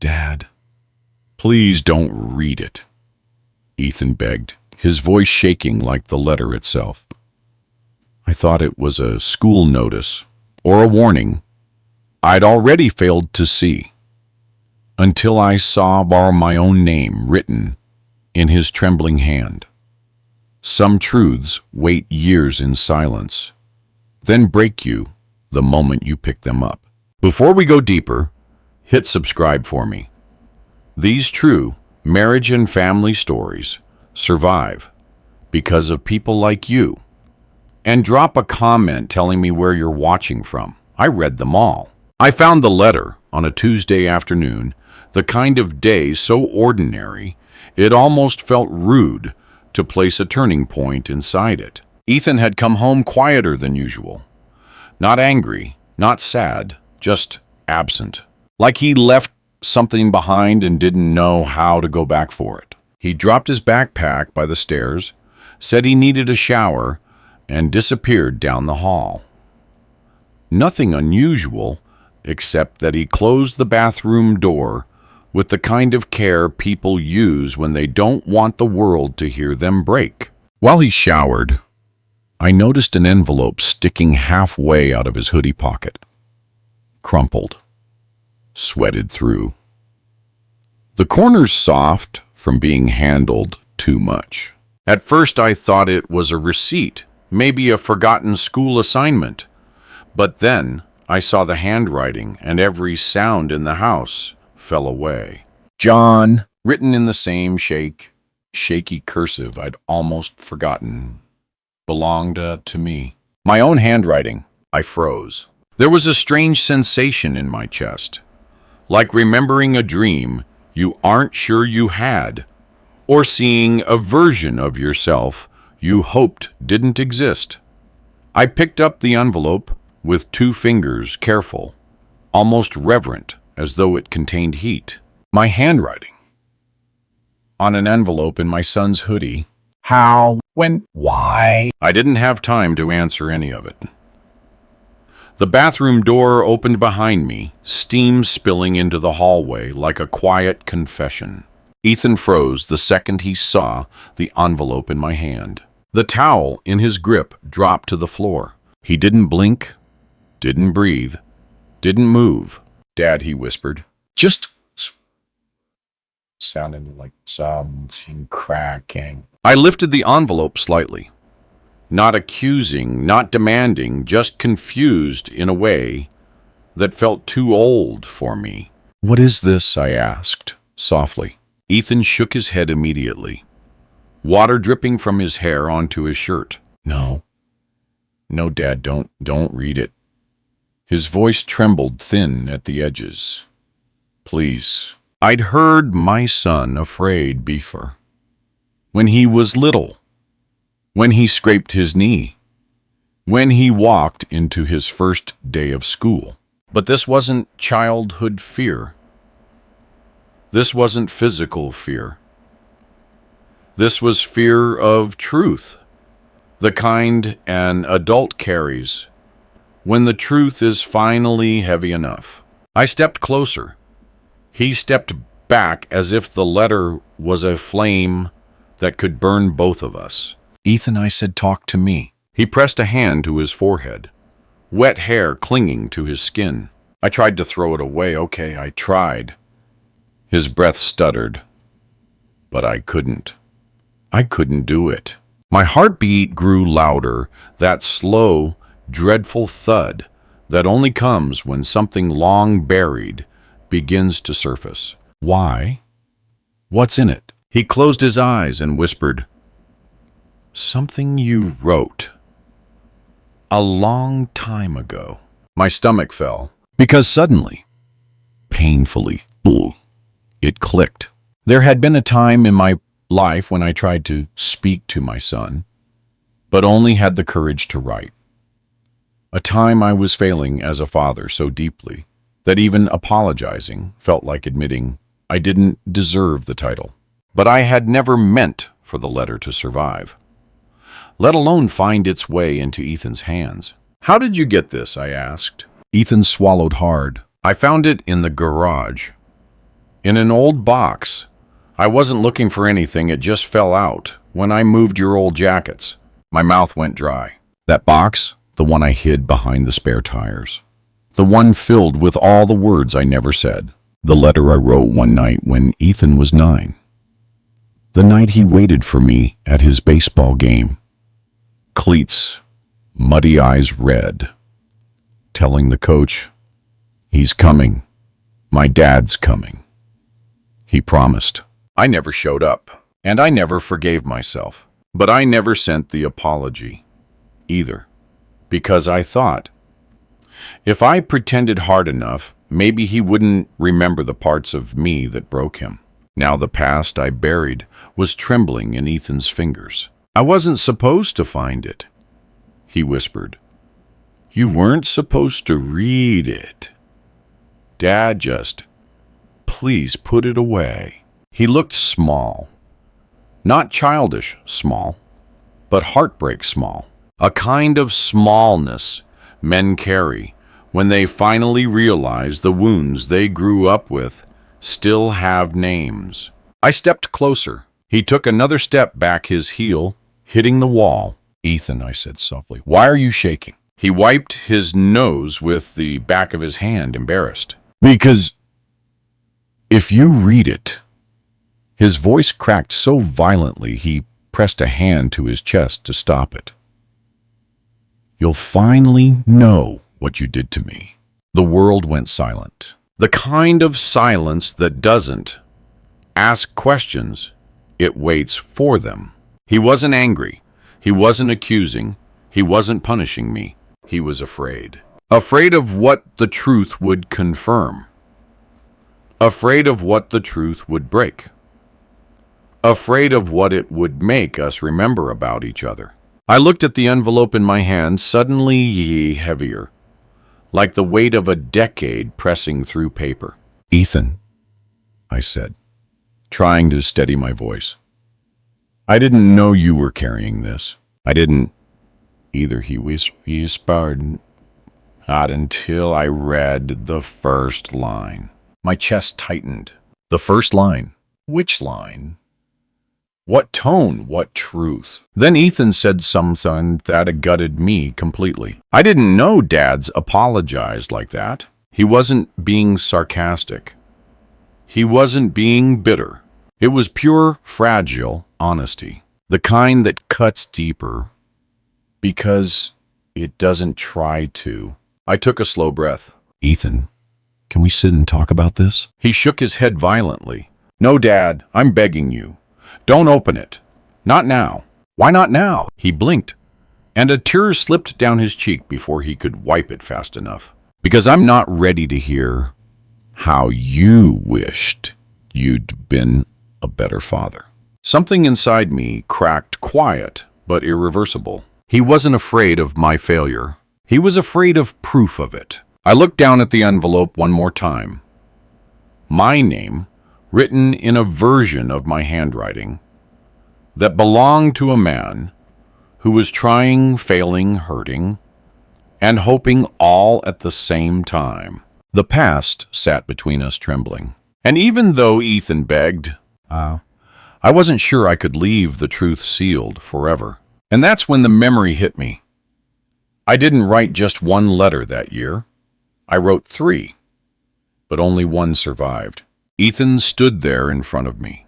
Dad, please don't read it, Ethan begged, his voice shaking like the letter itself. I thought it was a school notice or a warning I'd already failed to see, until I saw my own name written in his trembling hand. Some truths wait years in silence, then break you the moment you pick them up. Before we go deeper, hit subscribe for me. These true marriage and family stories survive because of people like you. And drop a comment telling me where you're watching from. I read them all. I found the letter on a Tuesday afternoon, the kind of day so ordinary it almost felt rude to place a turning point inside it. Ethan had come home quieter than usual. Not angry, not sad, just absent. Like he left something behind and didn't know how to go back for it. He dropped his backpack by the stairs, said he needed a shower, and disappeared down the hall. Nothing unusual, except that he closed the bathroom door with the kind of care people use when they don't want the world to hear them break. While he showered, I noticed an envelope sticking halfway out of his hoodie pocket. Crumpled, sweated through. The corner's soft from being handled too much. At first I thought it was a receipt, maybe a forgotten school assignment. But then I saw the handwriting and every sound in the house fell away. John, written in the same shaky cursive I'd almost forgotten, belonged to me. My own handwriting. I froze. There was a strange sensation in my chest, like remembering a dream you aren't sure you had, or seeing a version of yourself you hoped didn't exist. I picked up the envelope with 2 fingers, careful, almost reverent, as though it contained heat. My handwriting. On an envelope in my son's hoodie. How? When? Why? I didn't have time to answer any of it. The bathroom door opened behind me, steam spilling into the hallway like a quiet confession. Ethan froze the second he saw the envelope in my hand. The towel in his grip dropped to the floor. He didn't blink, didn't breathe, didn't move. Dad, he whispered. Just sounded like something cracking. I lifted the envelope slightly. Not accusing, not demanding, just confused in a way that felt too old for me. What is this? I asked, softly. Ethan shook his head immediately, water dripping from his hair onto his shirt. No, Dad, don't read it. His voice trembled thin at the edges. Please. I'd heard my son afraid before. When he was little. When he scraped his knee. When he walked into his first day of school. But this wasn't childhood fear. This wasn't physical fear. This was fear of truth, the kind an adult carries when the truth is finally heavy enough. I stepped closer. He stepped back as if the letter was a flame that could burn both of us. Ethan, I said, talk to me. He pressed a hand to his forehead, wet hair clinging to his skin. I tried to throw it away. Okay, I tried. His breath stuttered, but I couldn't. I couldn't do it. My heartbeat grew louder, that slow, dreadful thud that only comes when something long buried begins to surface. Why? What's in it? He closed his eyes and whispered, something you wrote a long time ago. My stomach fell, because suddenly, painfully, it clicked. There had been a time in my life when I tried to speak to my son, but only had the courage to write. A time I was failing as a father so deeply that even apologizing felt like admitting I didn't deserve the title. But I had never meant for the letter to survive, let alone find its way into Ethan's hands. How did you get this? I asked. Ethan swallowed hard. I found it in the garage. In an old box. I wasn't looking for anything, it just fell out when I moved your old jackets. My mouth went dry. That box? The one I hid behind the spare tires. The one filled with all the words I never said. The letter I wrote one night when Ethan was 9. The night he waited for me at his baseball game. Cleats, muddy eyes red. Telling the coach, he's coming. My dad's coming. He promised. I never showed up, and I never forgave myself. But I never sent the apology, either, because I thought, if I pretended hard enough, maybe he wouldn't remember the parts of me that broke him. Now the past I buried was trembling in Ethan's fingers. I wasn't supposed to find it, he whispered. You weren't supposed to read it. Dad, just please put it away. He looked small. Not childish small, but heartbreak small. A kind of smallness men carry when they finally realize the wounds they grew up with still have names. I stepped closer. He took another step back, his heel hitting the wall. Ethan, I said softly, why are you shaking? He wiped his nose with the back of his hand, embarrassed. Because if you read it. His voice cracked so violently he pressed a hand to his chest to stop it. You'll finally know what you did to me. The world went silent. The kind of silence that doesn't ask questions, it waits for them. He wasn't angry. He wasn't accusing. He wasn't punishing me. He was afraid. Afraid of what the truth would confirm. Afraid of what the truth would break. Afraid of what it would make us remember about each other. I looked at the envelope in my hand, suddenly heavier, like the weight of a decade pressing through paper. Ethan, I said, trying to steady my voice. I didn't know you were carrying this. I didn't either, he whispered, not until I read the first line. My chest tightened. The first line? Which line? What tone, what truth? Then Ethan said something that gutted me completely. I didn't know dads apologized like that. He wasn't being sarcastic. He wasn't being bitter. It was pure, fragile honesty. The kind that cuts deeper because it doesn't try to. I took a slow breath. Ethan, can we sit and talk about this? He shook his head violently. No, Dad, I'm begging you. Don't open it. Not now. Why not now? He blinked, and a tear slipped down his cheek before he could wipe it fast enough. Because I'm not ready to hear how you wished you'd been a better father. Something inside me cracked, quiet but irreversible. He wasn't afraid of my failure. He was afraid of proof of it. I looked down at the envelope one more time. My name, written in a version of my handwriting that belonged to a man who was trying, failing, hurting, and hoping all at the same time. The past sat between us, trembling. And even though Ethan begged, I wasn't sure I could leave the truth sealed forever. And that's when the memory hit me. I didn't write just one letter that year. I wrote 3, but only one survived. Ethan stood there in front of me,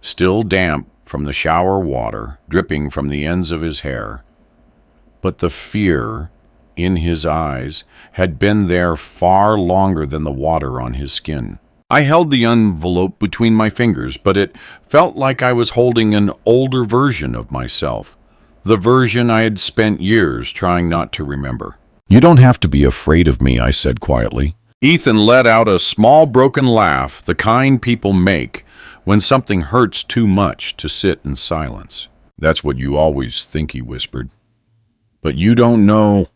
still damp from the shower water dripping from the ends of his hair. But the fear in his eyes had been there far longer than the water on his skin. I held the envelope between my fingers, but it felt like I was holding an older version of myself, the version I had spent years trying not to remember. You don't have to be afraid of me, I said quietly. Ethan let out a small broken laugh, the kind people make when something hurts too much to sit in silence. That's what you always think, he whispered. But you don't know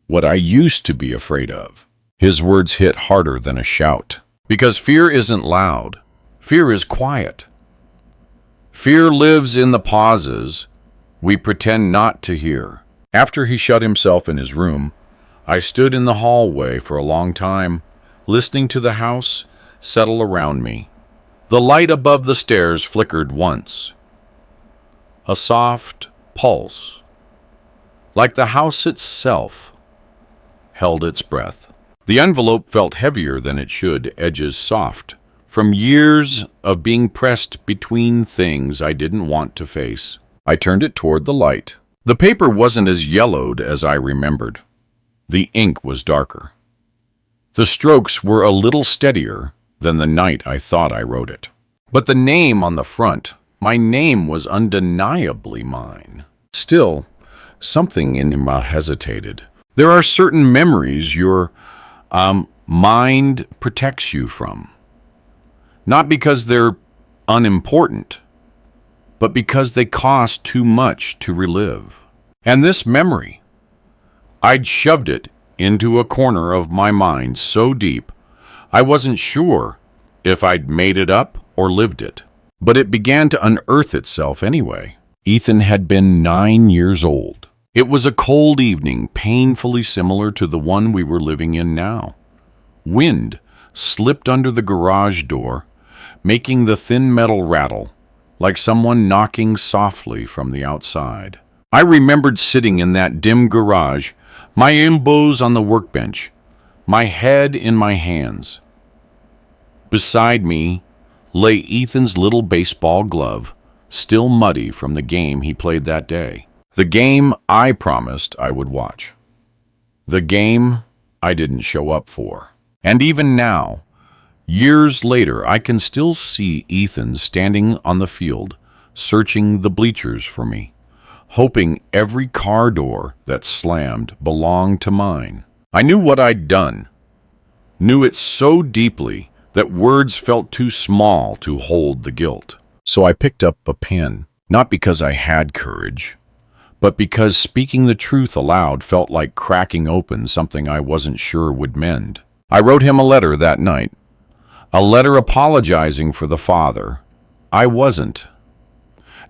what I used to be afraid of. His words hit harder than a shout. Because fear isn't loud. Fear is quiet. Fear lives in the pauses we pretend not to hear. After he shut himself in his room, I stood in the hallway for a long time, listening to the house, settle around me. The light above the stairs flickered once. A soft pulse, like the house itself, held its breath. The envelope felt heavier than it should, edges soft, from years of being pressed between things I didn't want to face. I turned it toward the light. The paper wasn't as yellowed as I remembered. The ink was darker. The strokes were a little steadier than the night I thought I wrote it. But the name on the front, my name was undeniably mine. Still, something in me hesitated. There are certain memories your mind protects you from. Not because they're unimportant, but because they cost too much to relive. And this memory, I'd shoved it into a corner of my mind so deep, I wasn't sure if I'd made it up or lived it. But it began to unearth itself anyway. Ethan had been 9 years old. It was a cold evening, painfully similar to the one we were living in now. Wind slipped under the garage door, making the thin metal rattle, like someone knocking softly from the outside. I remembered sitting in that dim garage, my elbows on the workbench, my head in my hands. Beside me lay Ethan's little baseball glove, still muddy from the game he played that day. The game I promised I would watch. The game I didn't show up for. And even now, years later, I can still see Ethan standing on the field, searching the bleachers for me, hoping every car door that slammed belonged to mine. I knew what I'd done, knew it so deeply that words felt too small to hold the guilt. So I picked up a pen, not because I had courage, but because speaking the truth aloud felt like cracking open something I wasn't sure would mend. I wrote him a letter that night, a letter apologizing for the father I wasn't,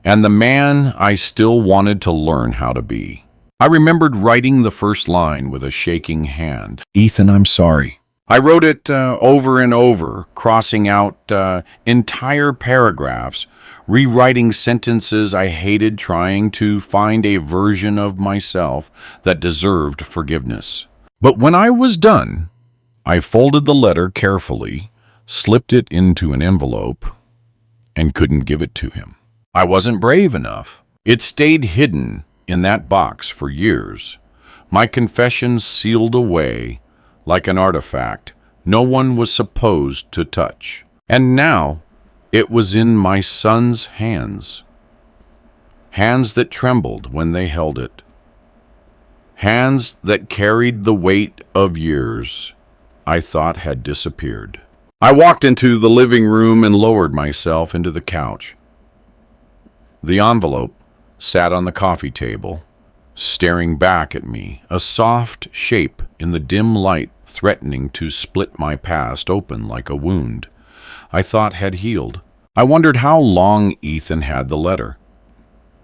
and the man I still wanted to learn how to be. I remembered writing the first line with a shaking hand. "Ethan, I'm sorry." I wrote it over and over, crossing out entire paragraphs, rewriting sentences I hated, trying to find a version of myself that deserved forgiveness. But when I was done, I folded the letter carefully, slipped it into an envelope, and couldn't give it to him. I wasn't brave enough. It stayed hidden in that box for years, my confession sealed away like an artifact no one was supposed to touch. And now it was in my son's hands. Hands that trembled when they held it. Hands that carried the weight of years I thought had disappeared. I walked into the living room and lowered myself into the couch. The envelope sat on the coffee table, staring back at me, a soft shape in the dim light threatening to split my past open like a wound I thought had healed. I wondered how long Ethan had the letter,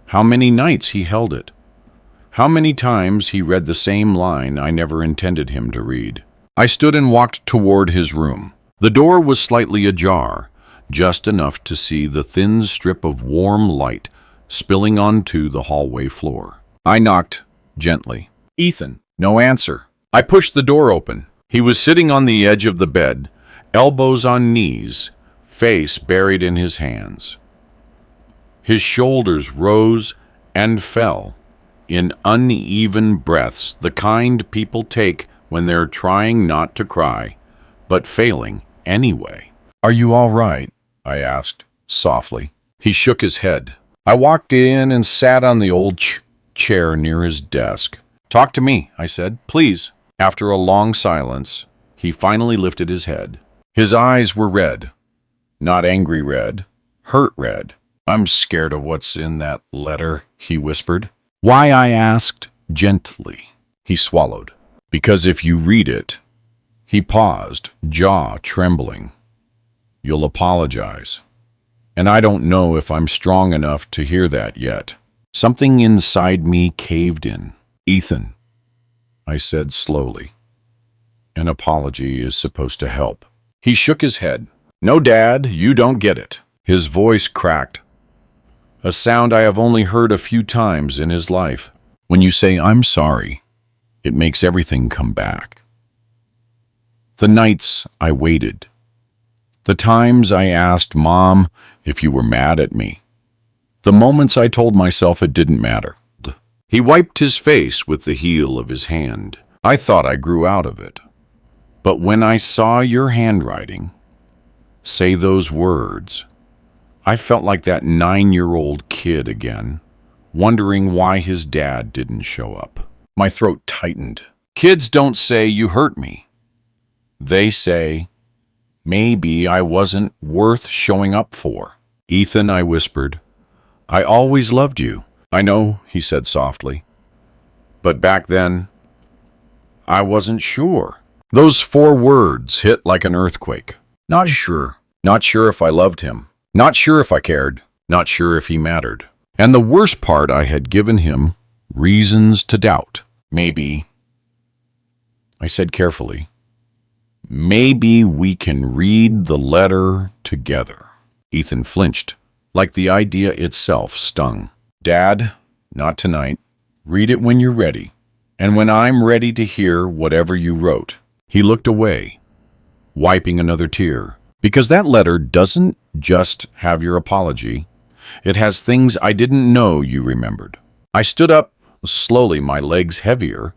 how many nights he held it, how many times he read the same line I never intended him to read. I stood and walked toward his room. The door was slightly ajar, just enough to see the thin strip of warm light spilling onto the hallway floor. I knocked gently. "Ethan." No answer. I pushed the door open. He was sitting on the edge of the bed, elbows on knees, face buried in his hands. His shoulders rose and fell in uneven breaths, the kind people take when they're trying not to cry, but failing anyway. "Are you all right?" I asked, softly. He shook his head. I walked in and sat on the old chair near his desk. "Talk to me," I said, "please." After a long silence, he finally lifted his head. His eyes were red. Not angry red, hurt red. "I'm scared of what's in that letter," he whispered. "Why?" I asked, gently. He swallowed. "Because if you read it..." He paused, jaw trembling. "You'll apologize. And I don't know if I'm strong enough to hear that yet." Something inside me caved in. "Ethan," I said slowly, "an apology is supposed to help." He shook his head. No, Dad, you don't get it. His voice cracked, a sound I have only heard a few times in his life. When you say, "I'm sorry," it makes everything come back. The nights I waited. The times I asked Mom if you were mad at me. The moments I told myself it didn't matter. He wiped his face with the heel of his hand. I thought I grew out of it. But when I saw your handwriting, say those words, I felt like that 9-year-old kid again, wondering why his dad didn't show up. My throat tightened. Kids don't say you hurt me. They say, maybe I wasn't worth showing up for. Ethan, I whispered, I always loved you. I know, he said softly. But back then, I wasn't sure. Those 4 words hit like an earthquake. Not sure. Not sure if I loved him. Not sure if I cared. Not sure if he mattered. And the worst part, I had given him reasons to doubt. Maybe, I said carefully, maybe we can read the letter together. Ethan flinched, like the idea itself stung. Dad, not tonight. Read it when you're ready. And when I'm ready to hear whatever you wrote. He looked away, wiping another tear. Because that letter doesn't just have your apology. It has things I didn't know you remembered. I stood up slowly, my legs heavier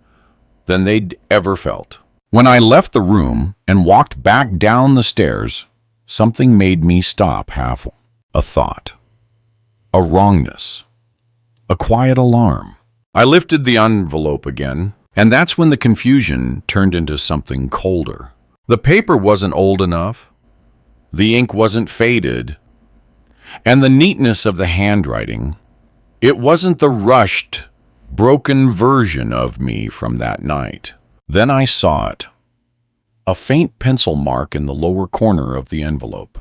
than they'd ever felt. When I left the room and walked back down the stairs, something made me stop halfway. A thought. A wrongness. A quiet alarm. I lifted the envelope again, and that's when the confusion turned into something colder. The paper wasn't old enough. The ink wasn't faded. And the neatness of the handwriting, it wasn't the rushed, broken version of me from that night. Then I saw it. A faint pencil mark in the lower corner of the envelope.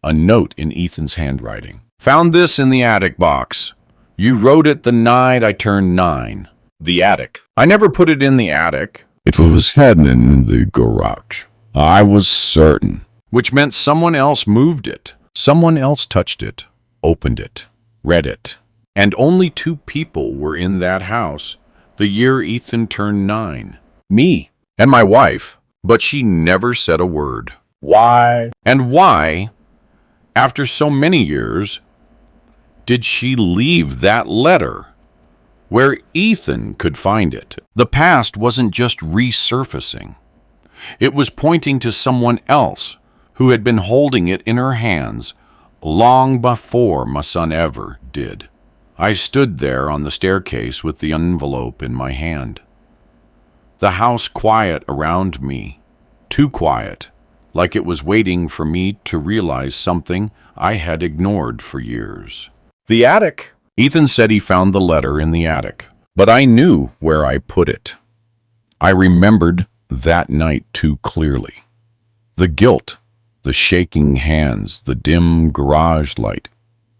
A note in Ethan's handwriting. Found this in the attic box. You wrote it the night I turned 9. The attic. I never put it in the attic. It was hidden in the garage. I was certain. Which meant someone else moved it. Someone else touched it, opened it, read it. And only 2 people were in that house the year Ethan turned 9. Me and my wife. But she never said a word. Why? And why, after so many years, did she leave that letter where Ethan could find it? The past wasn't just resurfacing. It was pointing to someone else who had been holding it in her hands long before my son ever did. I stood there on the staircase with the envelope in my hand. The house quiet around me, too quiet, like it was waiting for me to realize something I had ignored for years. The attic. Ethan said he found the letter in the attic, but I knew where I put it. I remembered that night too clearly. The guilt, the shaking hands, the dim garage light,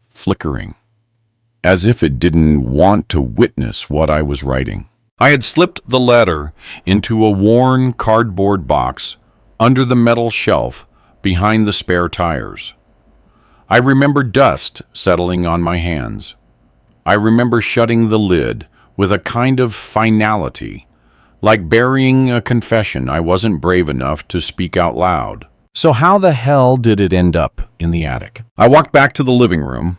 flickering, as if it didn't want to witness what I was writing. I had slipped the letter into a worn cardboard box under the metal shelf behind the spare tires. I remember dust settling on my hands. I remember shutting the lid with a kind of finality, like burying a confession I wasn't brave enough to speak out loud. So how the hell did it end up in the attic? I walked back to the living room,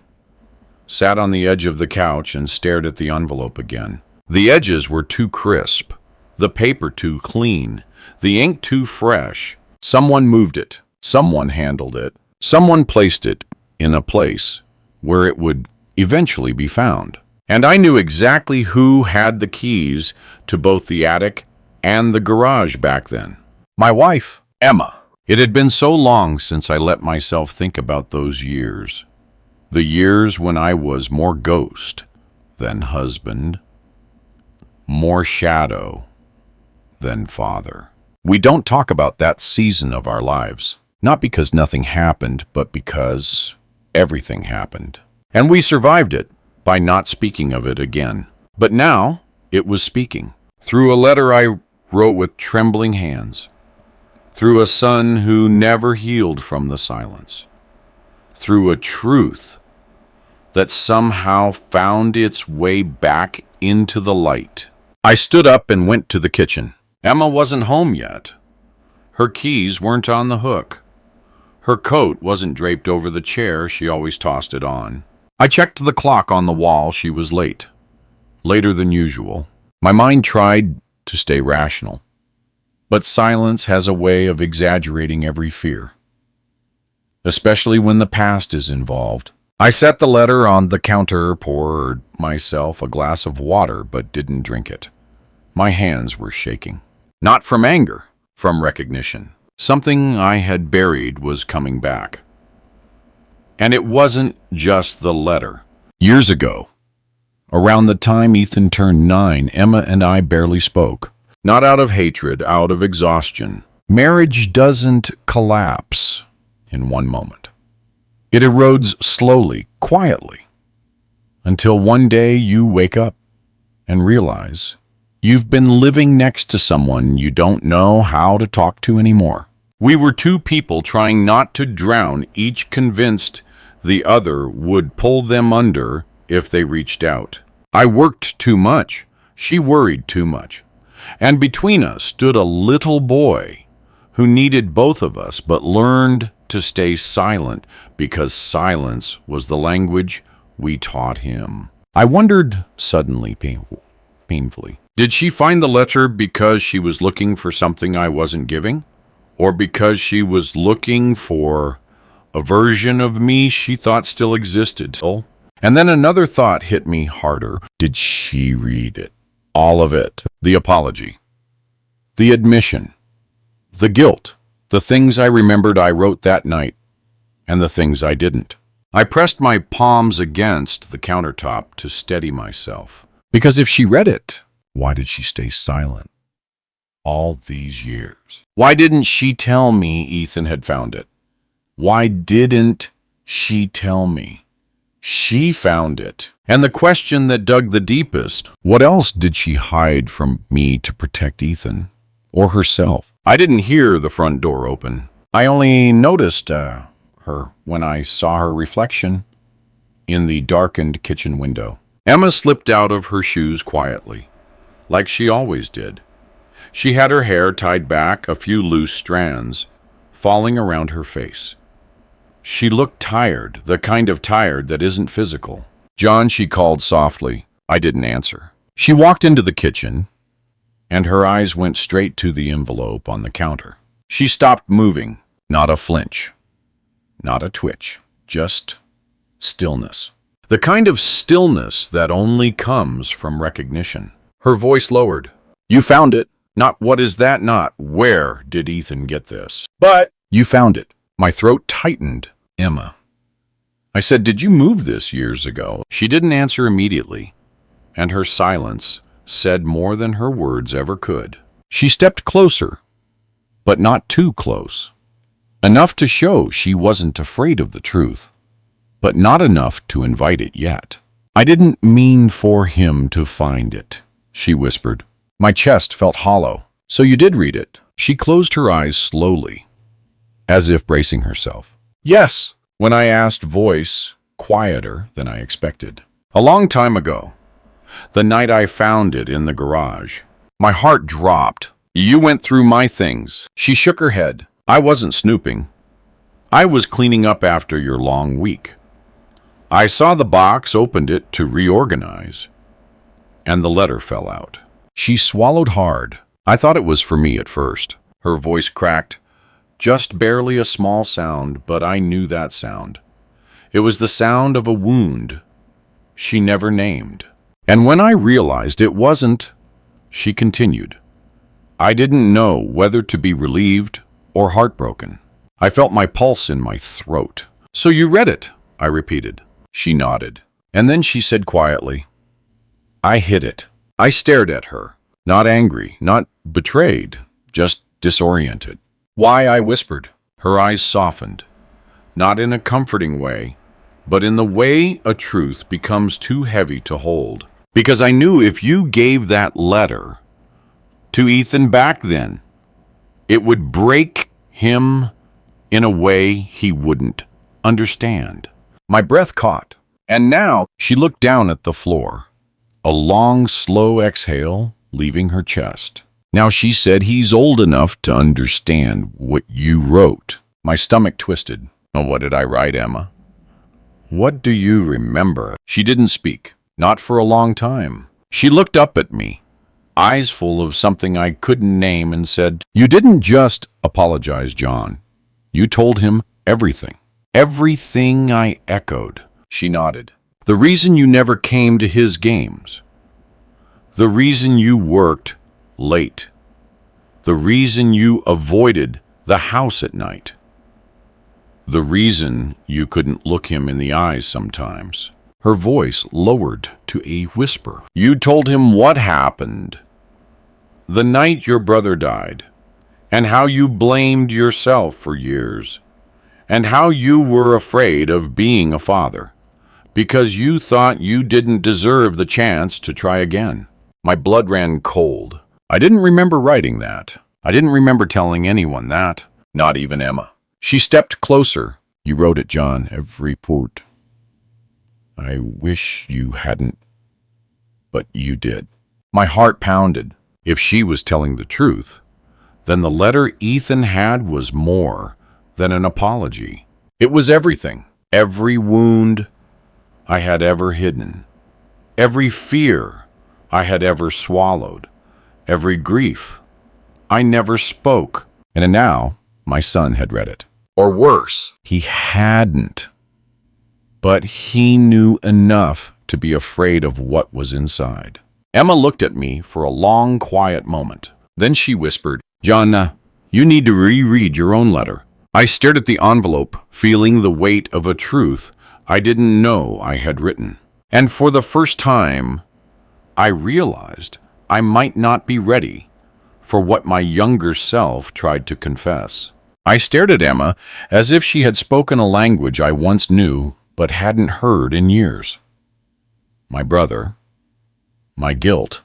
sat on the edge of the couch, and stared at the envelope again. The edges were too crisp, the paper too clean, the ink too fresh. Someone moved it. Someone handled it. Someone placed it in a place where it would eventually be found. And I knew exactly who had the keys to both the attic and the garage back then. My wife, Emma. It had been so long since I let myself think about those years. The years when I was more ghost than husband, more shadow than father. We don't talk about that season of our lives, not because nothing happened, but because everything happened. And we survived it by not speaking of it again. But now it was speaking, through a letter I wrote with trembling hands, through a son who never healed from the silence, through a truth that somehow found its way back into the light. I stood up and went to the kitchen. Emma wasn't home yet. Her keys weren't on the hook. Her coat wasn't draped over the chair she always tossed it on. I checked the clock on the wall. She was late. Later than usual. My mind tried to stay rational. But silence has a way of exaggerating every fear, especially when the past is involved. I set the letter on the counter, poured myself a glass of water, but didn't drink it. My hands were shaking. Not from anger, from recognition. Something I had buried was coming back. And it wasn't just the letter. Years ago, around the time Ethan turned 9, Emma and I barely spoke. Not out of hatred, out of exhaustion. Marriage doesn't collapse in one moment. It erodes slowly, quietly, until one day you wake up and realize you've been living next to someone you don't know how to talk to anymore. We were two people trying not to drown, each convinced the other would pull them under if they reached out. I worked too much. She worried too much. And between us stood a little boy who needed both of us but learned to stay silent because silence was the language we taught him. I wondered suddenly, painfully, did she find the letter because she was looking for something I wasn't giving? Or because she was looking for a version of me she thought still existed? And then another thought hit me harder. Did she read it? All of it. The apology. The admission. The guilt. The things I remembered I wrote that night. And the things I didn't. I pressed my palms against the countertop to steady myself. Because if she read it, why did she stay silent all these years? Why didn't she tell me Ethan had found it? Why didn't she tell me? She found it. And the question that dug the deepest, what else did she hide from me to protect Ethan or herself? I didn't hear the front door open. I only noticed her when I saw her reflection in the darkened kitchen window. Emma slipped out of her shoes quietly, like she always did. She had her hair tied back, a few loose strands falling around her face. She looked tired, the kind of tired that isn't physical. John, she called softly. I didn't answer. She walked into the kitchen, and her eyes went straight to the envelope on the counter. She stopped moving, not a flinch, not a twitch, just stillness. The kind of stillness that only comes from recognition. Her voice lowered. You found it. Not what is that, not where did Ethan get this. But you found it. My throat tightened. Emma. I said, did you move this years ago? She didn't answer immediately, and her silence said more than her words ever could. She stepped closer, but not too close. Enough to show she wasn't afraid of the truth, but not enough to invite it yet. I didn't mean for him to find it, she whispered. My chest felt hollow. So you did read it. She closed her eyes slowly, as if bracing herself. Yes, when I asked, voice quieter than I expected. A long time ago, the night I found it in the garage. My heart dropped. You went through my things. She shook her head. I wasn't snooping. I was cleaning up after your long week. I saw the box, opened it to reorganize, and the letter fell out. She swallowed hard. I thought it was for me at first. Her voice cracked. Just barely a small sound, but I knew that sound. It was the sound of a wound she never named. And when I realized it wasn't, she continued. I didn't know whether to be relieved or heartbroken. I felt my pulse in my throat. So you read it, I repeated. She nodded. And then she said quietly, I hid it. I stared at her, not angry, not betrayed, just disoriented. Why, I whispered. Her eyes softened, not in a comforting way, but in the way a truth becomes too heavy to hold. Because I knew if you gave that letter to Ethan back then, it would break him in a way he wouldn't understand. My breath caught, and now she looked down at the floor. A long, slow exhale leaving her chest. Now she said, he's old enough to understand what you wrote. My stomach twisted. Oh, what did I write, Emma? What do you remember? She didn't speak, not for a long time. She looked up at me, eyes full of something I couldn't name, and said, you didn't just apologize, John. You told him everything. Everything. I echoed. She nodded. The reason you never came to his games. The reason you worked late. The reason you avoided the house at night. The reason you couldn't look him in the eyes sometimes. Her voice lowered to a whisper. You told him what happened the night your brother died, and how you blamed yourself for years, and how you were afraid of being a father, because you thought you didn't deserve the chance to try again. My blood ran cold. I didn't remember writing that. I didn't remember telling anyone that, not even Emma. She stepped closer. You wrote it, John, every word. I wish you hadn't, but you did. My heart pounded. If she was telling the truth, then the letter Ethan had was more than an apology. It was everything. Every wound I had ever hidden. Every fear I had ever swallowed. Every grief I never spoke. And now my son had read it. Or worse, he hadn't. But he knew enough to be afraid of what was inside. Emma looked at me for a long, quiet moment. Then she whispered, John, you need to reread your own letter. I stared at the envelope, feeling the weight of a truth I didn't know I had written. And for the first time, I realized I might not be ready for what my younger self tried to confess. I stared at Emma as if she had spoken a language I once knew but hadn't heard in years. My brother, my guilt,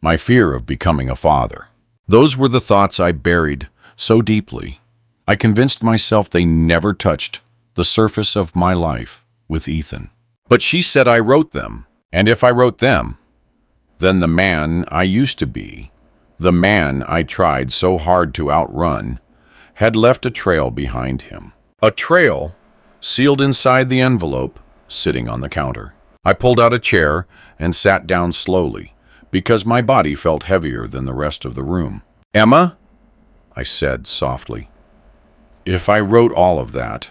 my fear of becoming a father. Those were the thoughts I buried so deeply. I convinced myself they never touched the surface of my life with Ethan. But she said I wrote them, and if I wrote them, then the man I used to be, the man I tried so hard to outrun, had left a trail behind him. A trail sealed inside the envelope, sitting on the counter. I pulled out a chair and sat down slowly, because my body felt heavier than the rest of the room. Emma, I said softly, if I wrote all of that,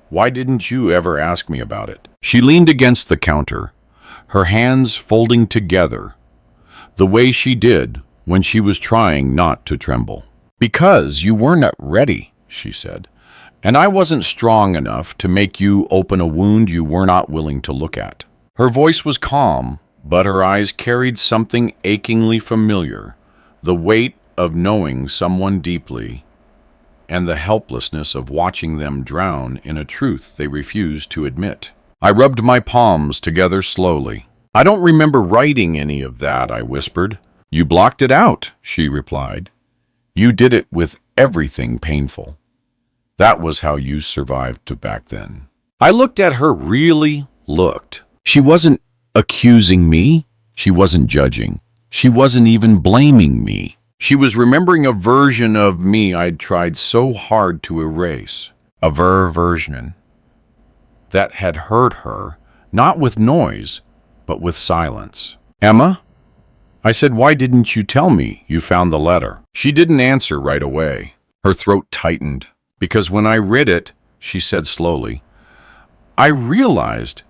why didn't you ever ask me about it? She leaned against the counter, her hands folding together, the way she did when she was trying not to tremble. Because you weren't ready, she said, and I wasn't strong enough to make you open a wound you were not willing to look at. Her voice was calm, but her eyes carried something achingly familiar, the weight of knowing someone deeply, and the helplessness of watching them drown in a truth they refused to admit. I rubbed my palms together slowly. I don't remember writing any of that, I whispered. You blocked it out, she replied. You did it with everything painful. That was how you survived back then. I looked at her, really looked. She wasn't accusing me. She wasn't judging. She wasn't even blaming me. She was remembering a version of me I'd tried so hard to erase. A version that had hurt her, not with noise, but with silence. Emma? I said, why didn't you tell me you found the letter? She didn't answer right away. Her throat tightened. Because when I read it, she said slowly, I realized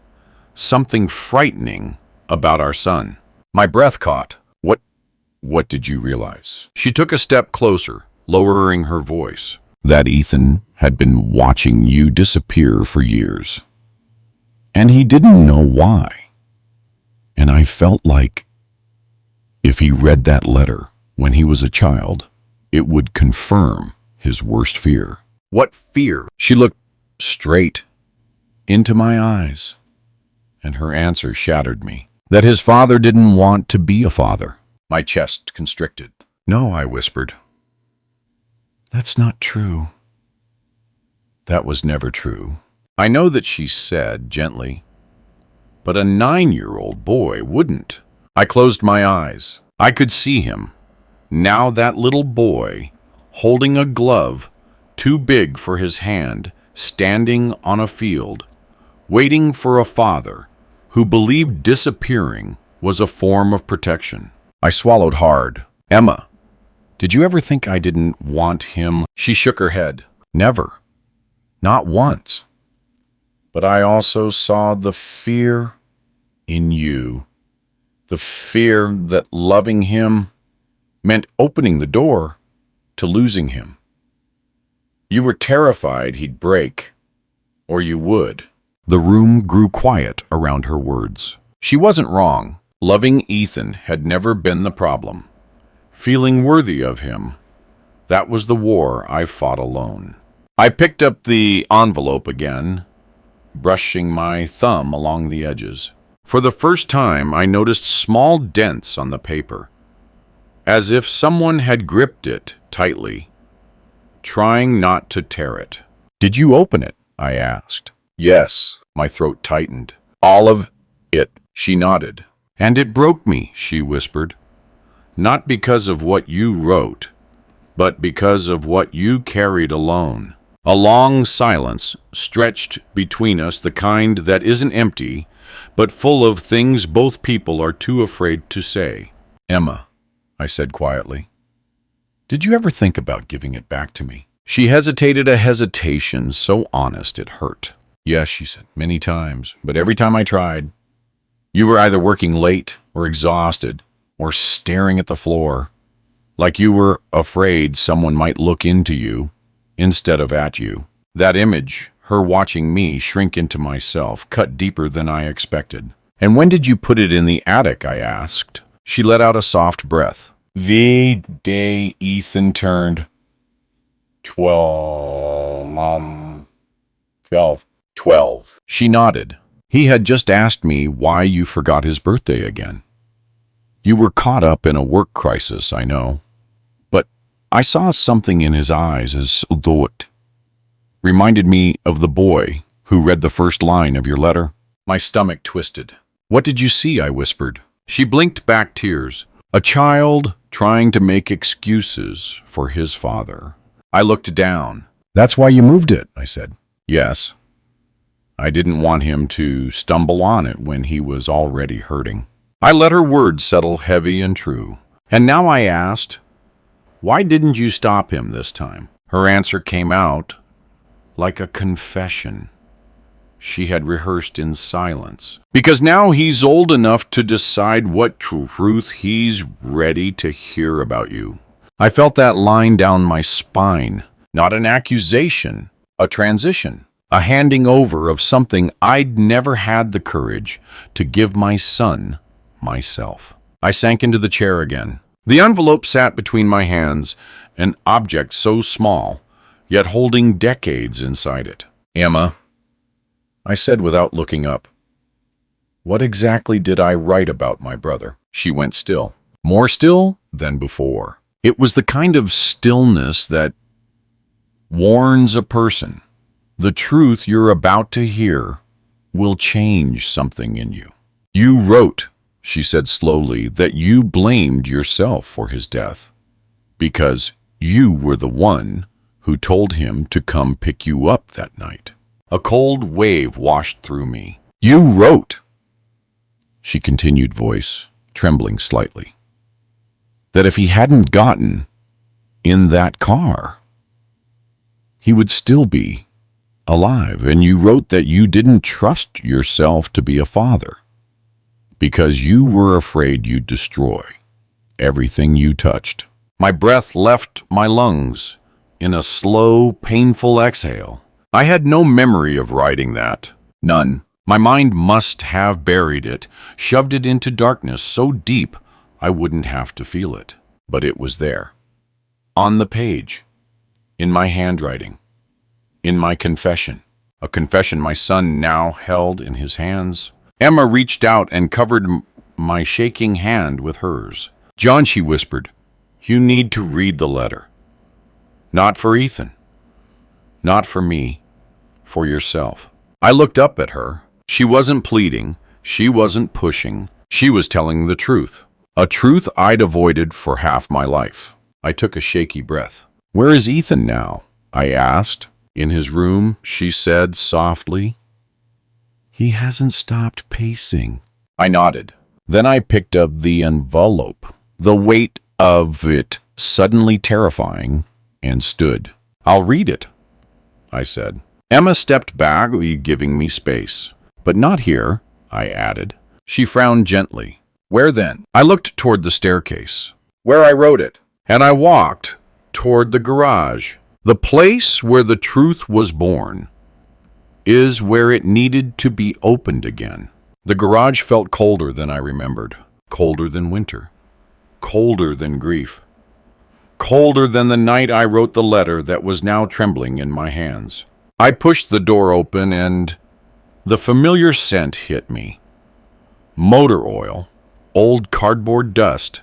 something frightening about our son. My breath caught. What did you realize? She took a step closer, lowering her voice. That Ethan had been watching you disappear for years. And he didn't know why. And I felt like if he read that letter when he was a child, it would confirm his worst fear. What fear? She looked straight into my eyes, and her answer shattered me. That his father didn't want to be a father. My chest constricted. No, I whispered. That's not true. That was never true. I know that she said gently, but a 9-year-old boy wouldn't. I closed my eyes. I could see him. Now that little boy, holding a glove too big for his hand, standing on a field, waiting for a father who believed disappearing was a form of protection. I swallowed hard. Emma, did you ever think I didn't want him? She shook her head. Never. Not once. But I also saw the fear in you. The fear that loving him meant opening the door to losing him. You were terrified he'd break, or you would. The room grew quiet around her words. She wasn't wrong. Loving Ethan had never been the problem. Feeling worthy of him, that was the war I fought alone. I picked up the envelope again, brushing my thumb along the edges. For the first time, I noticed small dents on the paper, as if someone had gripped it tightly, trying not to tear it. Did you open it? I asked. Yes. My throat tightened. All of it. She nodded. And it broke me, she whispered. Not because of what you wrote, but because of what you carried alone. A long silence stretched between us, the kind that isn't empty, but full of things both people are too afraid to say. Emma, I said quietly, did you ever think about giving it back to me? She hesitated, a hesitation so honest it hurt. Yes, she said, many times, but every time I tried, you were either working late or exhausted or staring at the floor, like you were afraid someone might look into you instead of at you. That image, her watching me shrink into myself, cut deeper than I expected. And when did you put it in the attic? I asked. She let out a soft breath. The day Ethan turned 12. 12. She nodded. He had just asked me why you forgot his birthday again. You were caught up in a work crisis, I know. But I saw something in his eyes as though it reminded me of the boy who read the first line of your letter. My stomach twisted. What did you see? I whispered. She blinked back tears. A child trying to make excuses for his father. I looked down. That's why you moved it, I said. Yes. I didn't want him to stumble on it when he was already hurting. I let her words settle heavy and true. And now I asked, why didn't you stop him this time? Her answer came out like a confession she had rehearsed in silence. Because now he's old enough to decide what truth he's ready to hear about you. I felt that line down my spine. Not an accusation, a transition. A handing over of something I'd never had the courage to give my son myself. I sank into the chair again. The envelope sat between my hands, an object so small, yet holding decades inside it. Emma, I said without looking up, what exactly did I write about my brother? She went still. More still than before. It was the kind of stillness that warns a person. The truth you're about to hear will change something in you. You wrote, she said slowly, that you blamed yourself for his death because you were the one who told him to come pick you up that night. A cold wave washed through me. You wrote, she continued, voice trembling slightly, that if he hadn't gotten in that car, he would still be alive. And you wrote that you didn't trust yourself to be a father because you were afraid you'd destroy everything you touched. My breath left my lungs in a slow, painful exhale. I had no memory of writing that. None. My mind must have buried it, shoved it into darkness so deep I wouldn't have to feel it. But it was there. On the page. In my handwriting. In my confession. A confession my son now held in his hands. Emma reached out and covered my shaking hand with hers. John, she whispered, you need to read the letter. Not for Ethan. Not for me. For yourself. I looked up at her. She wasn't pleading. She wasn't pushing. She was telling the truth. A truth I'd avoided for half my life. I took a shaky breath. Where is Ethan now? I asked. In his room, she said softly. He hasn't stopped pacing. I nodded. Then I picked up the envelope, the weight of it suddenly terrifying, and stood. I'll read it, I said. Emma stepped back, giving me space. But not here, I added. She frowned gently. Where then? I looked toward the staircase, where I wrote it, and I walked toward the garage. The place where the truth was born is where it needed to be opened again. The garage felt colder than I remembered, colder than winter, colder than grief, colder than the night I wrote the letter that was now trembling in my hands. I pushed the door open and the familiar scent hit me. Motor oil, old cardboard dust,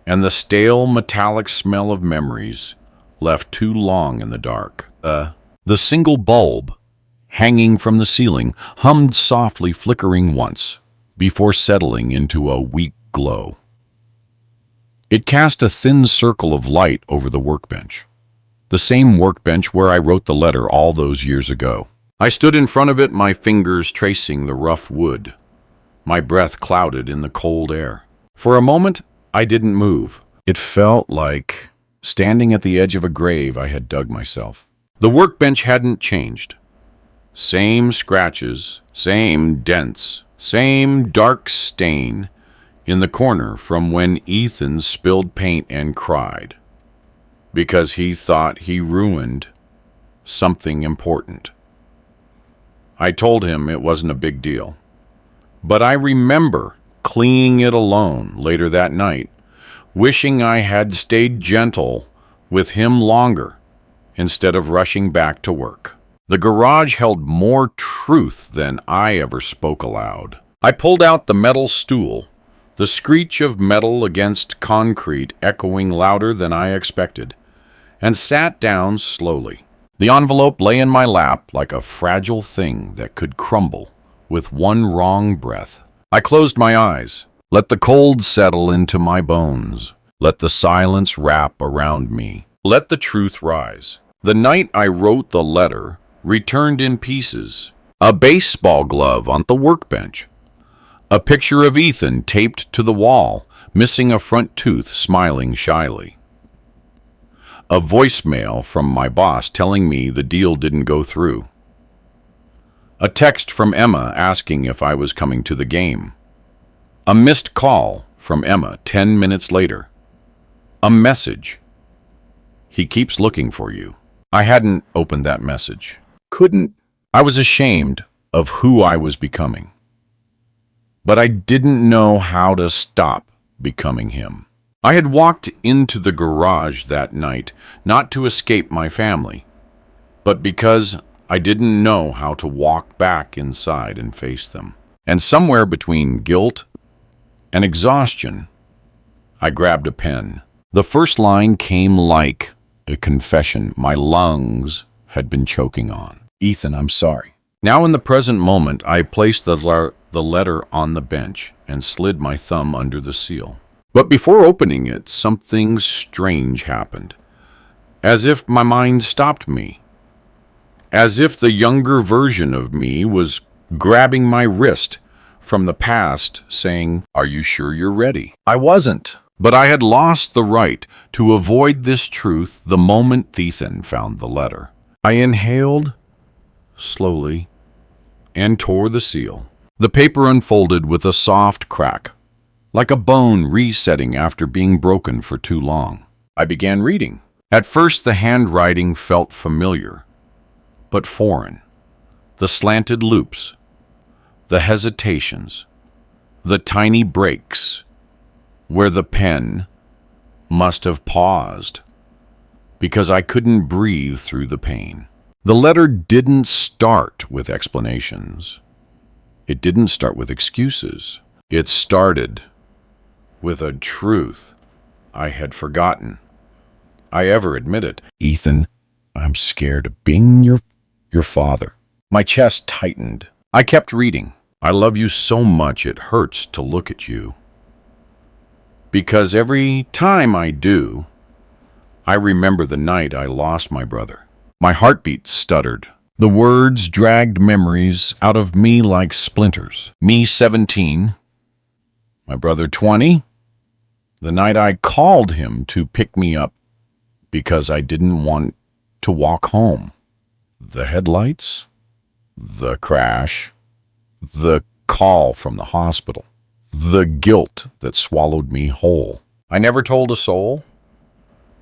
and the stale metallic smell of memories left too long in the dark. The single bulb hanging from the ceiling hummed softly, flickering once before settling into a weak glow. It cast a thin circle of light over the workbench, the same workbench where I wrote the letter all those years ago. I stood in front of it, my fingers tracing the rough wood, my breath clouded in the cold air. For a moment, I didn't move. It felt like standing at the edge of a grave I had dug myself. The workbench hadn't changed. Same scratches, same dents, same dark stain in the corner from when Ethan spilled paint and cried because he thought he ruined something important. I told him it wasn't a big deal, but I remember cleaning it alone later that night, wishing I had stayed gentle with him longer instead of rushing back to work. The garage held more truth than I ever spoke aloud. I pulled out the metal stool, the screech of metal against concrete echoing louder than I expected, and sat down slowly. The envelope lay in my lap like a fragile thing that could crumble with one wrong breath. I closed my eyes, let the cold settle into my bones, let the silence wrap around me, let the truth rise. The night I wrote the letter returned in pieces. A baseball glove on the workbench. A picture of Ethan taped to the wall, missing a front tooth, smiling shyly. A voicemail from my boss telling me the deal didn't go through. A text from Emma asking if I was coming to the game. A missed call from Emma 10 minutes later. A message. He keeps looking for you. I hadn't opened that message. Couldn't. I was ashamed of who I was becoming. But I didn't know how to stop becoming him. I had walked into the garage that night, not to escape my family, but because I didn't know how to walk back inside and face them. And somewhere between guilt and exhaustion, I grabbed a pen. The first line came like a confession my lungs had been choking on. Ethan, I'm sorry. Now in the present moment, I placed the letter on the bench and slid my thumb under the seal. But before opening it, something strange happened. As if my mind stopped me. As if the younger version of me was grabbing my wrist from the past, saying, "Are you sure you're ready?" I wasn't. But I had lost the right to avoid this truth the moment Ethan found the letter. I inhaled slowly and tore the seal. The paper unfolded with a soft crack, like a bone resetting after being broken for too long. I began reading. At first the handwriting felt familiar, but foreign. The slanted loops, the hesitations, the tiny breaks where the pen must have paused because I couldn't breathe through the pain. The letter didn't start with explanations. It didn't start with excuses. It started with a truth I had forgotten. I ever admitted. Ethan, I'm scared of being your father. My chest tightened. I kept reading. I love you so much it hurts to look at you. Because every time I do, I remember the night I lost my brother. My heartbeat stuttered. The words dragged memories out of me like splinters. Me 17, my brother 20, the night I called him to pick me up because I didn't want to walk home. The headlights, the crash, the call from the hospital, the guilt that swallowed me whole. I never told a soul.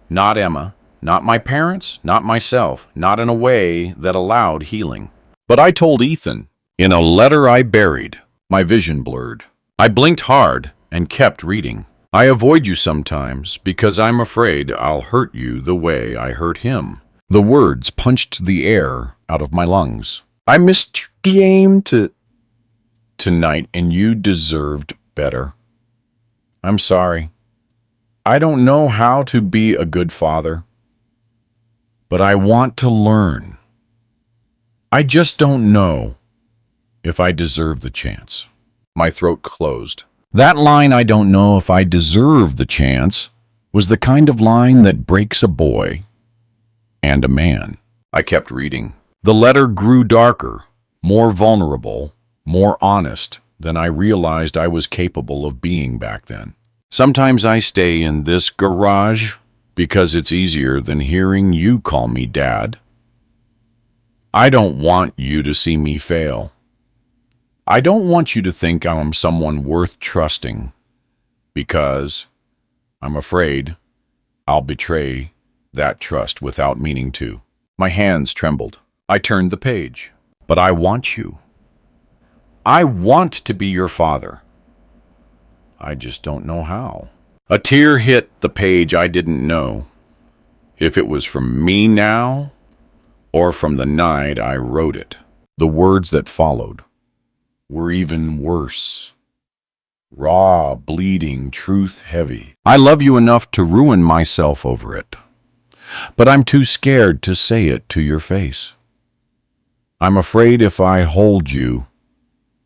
Not Emma, not my parents, not myself, not in a way that allowed healing. But I told Ethan, in a letter I buried, my vision blurred. I blinked hard and kept reading. I avoid you sometimes because I'm afraid I'll hurt you the way I hurt him. The words punched the air out of my lungs. I missed your game tonight and you deserved better. I'm sorry. I don't know how to be a good father, but I want to learn. I just don't know if I deserve the chance. My throat closed. That line, I don't know if I deserve the chance, was the kind of line that breaks a boy and a man. I kept reading. The letter grew darker, more vulnerable, more honest than I realized I was capable of being back then. Sometimes I stay in this garage because it's easier than hearing you call me Dad. I don't want you to see me fail. I don't want you to think I'm someone worth trusting because I'm afraid I'll betray that trust without meaning to. My hands trembled. I turned the page. But I want you. I want to be your father. I just don't know how. A tear hit the page. I didn't know if it was from me now or from the night I wrote it. The words that followed were even worse. Raw, bleeding, truth heavy. I love you enough to ruin myself over it, but I'm too scared to say it to your face. I'm afraid if I hold you,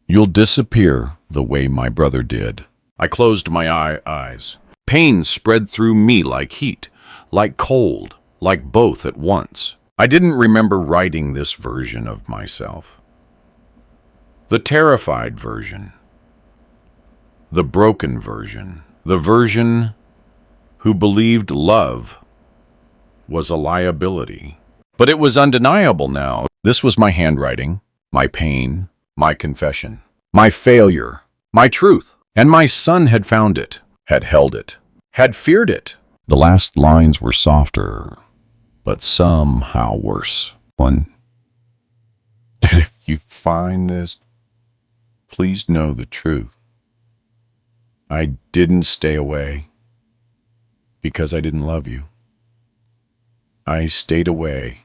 you'll disappear the way my brother did. I closed my eyes. Pain spread through me like heat, like cold, like both at once. I didn't remember writing this version of myself. The terrified version. The broken version. The version who believed love was a liability. But it was undeniable now. This was my handwriting, my pain, my confession, my failure, my truth. And my son had found it, had held it, had feared it. The last lines were softer, but somehow worse. One, if you find this, please know the truth. I didn't stay away because I didn't love you. I stayed away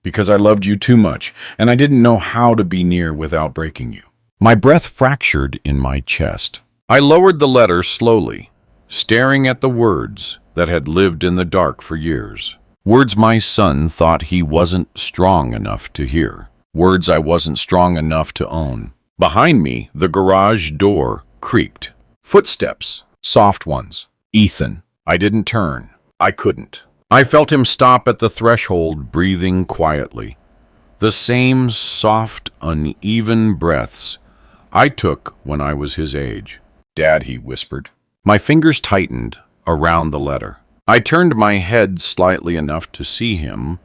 because I loved you too much, and I didn't know how to be near without breaking you. My breath fractured in my chest. I lowered the letter slowly, staring at the words that had lived in the dark for years. Words my son thought he wasn't strong enough to hear. Words I wasn't strong enough to own. Behind me, the garage door creaked. Footsteps, soft ones. Ethan. I didn't turn. I couldn't. I felt him stop at the threshold, breathing quietly. The same soft, uneven breaths I took when I was his age. Dad, he whispered. My fingers tightened around the letter. I turned my head slightly enough to see him,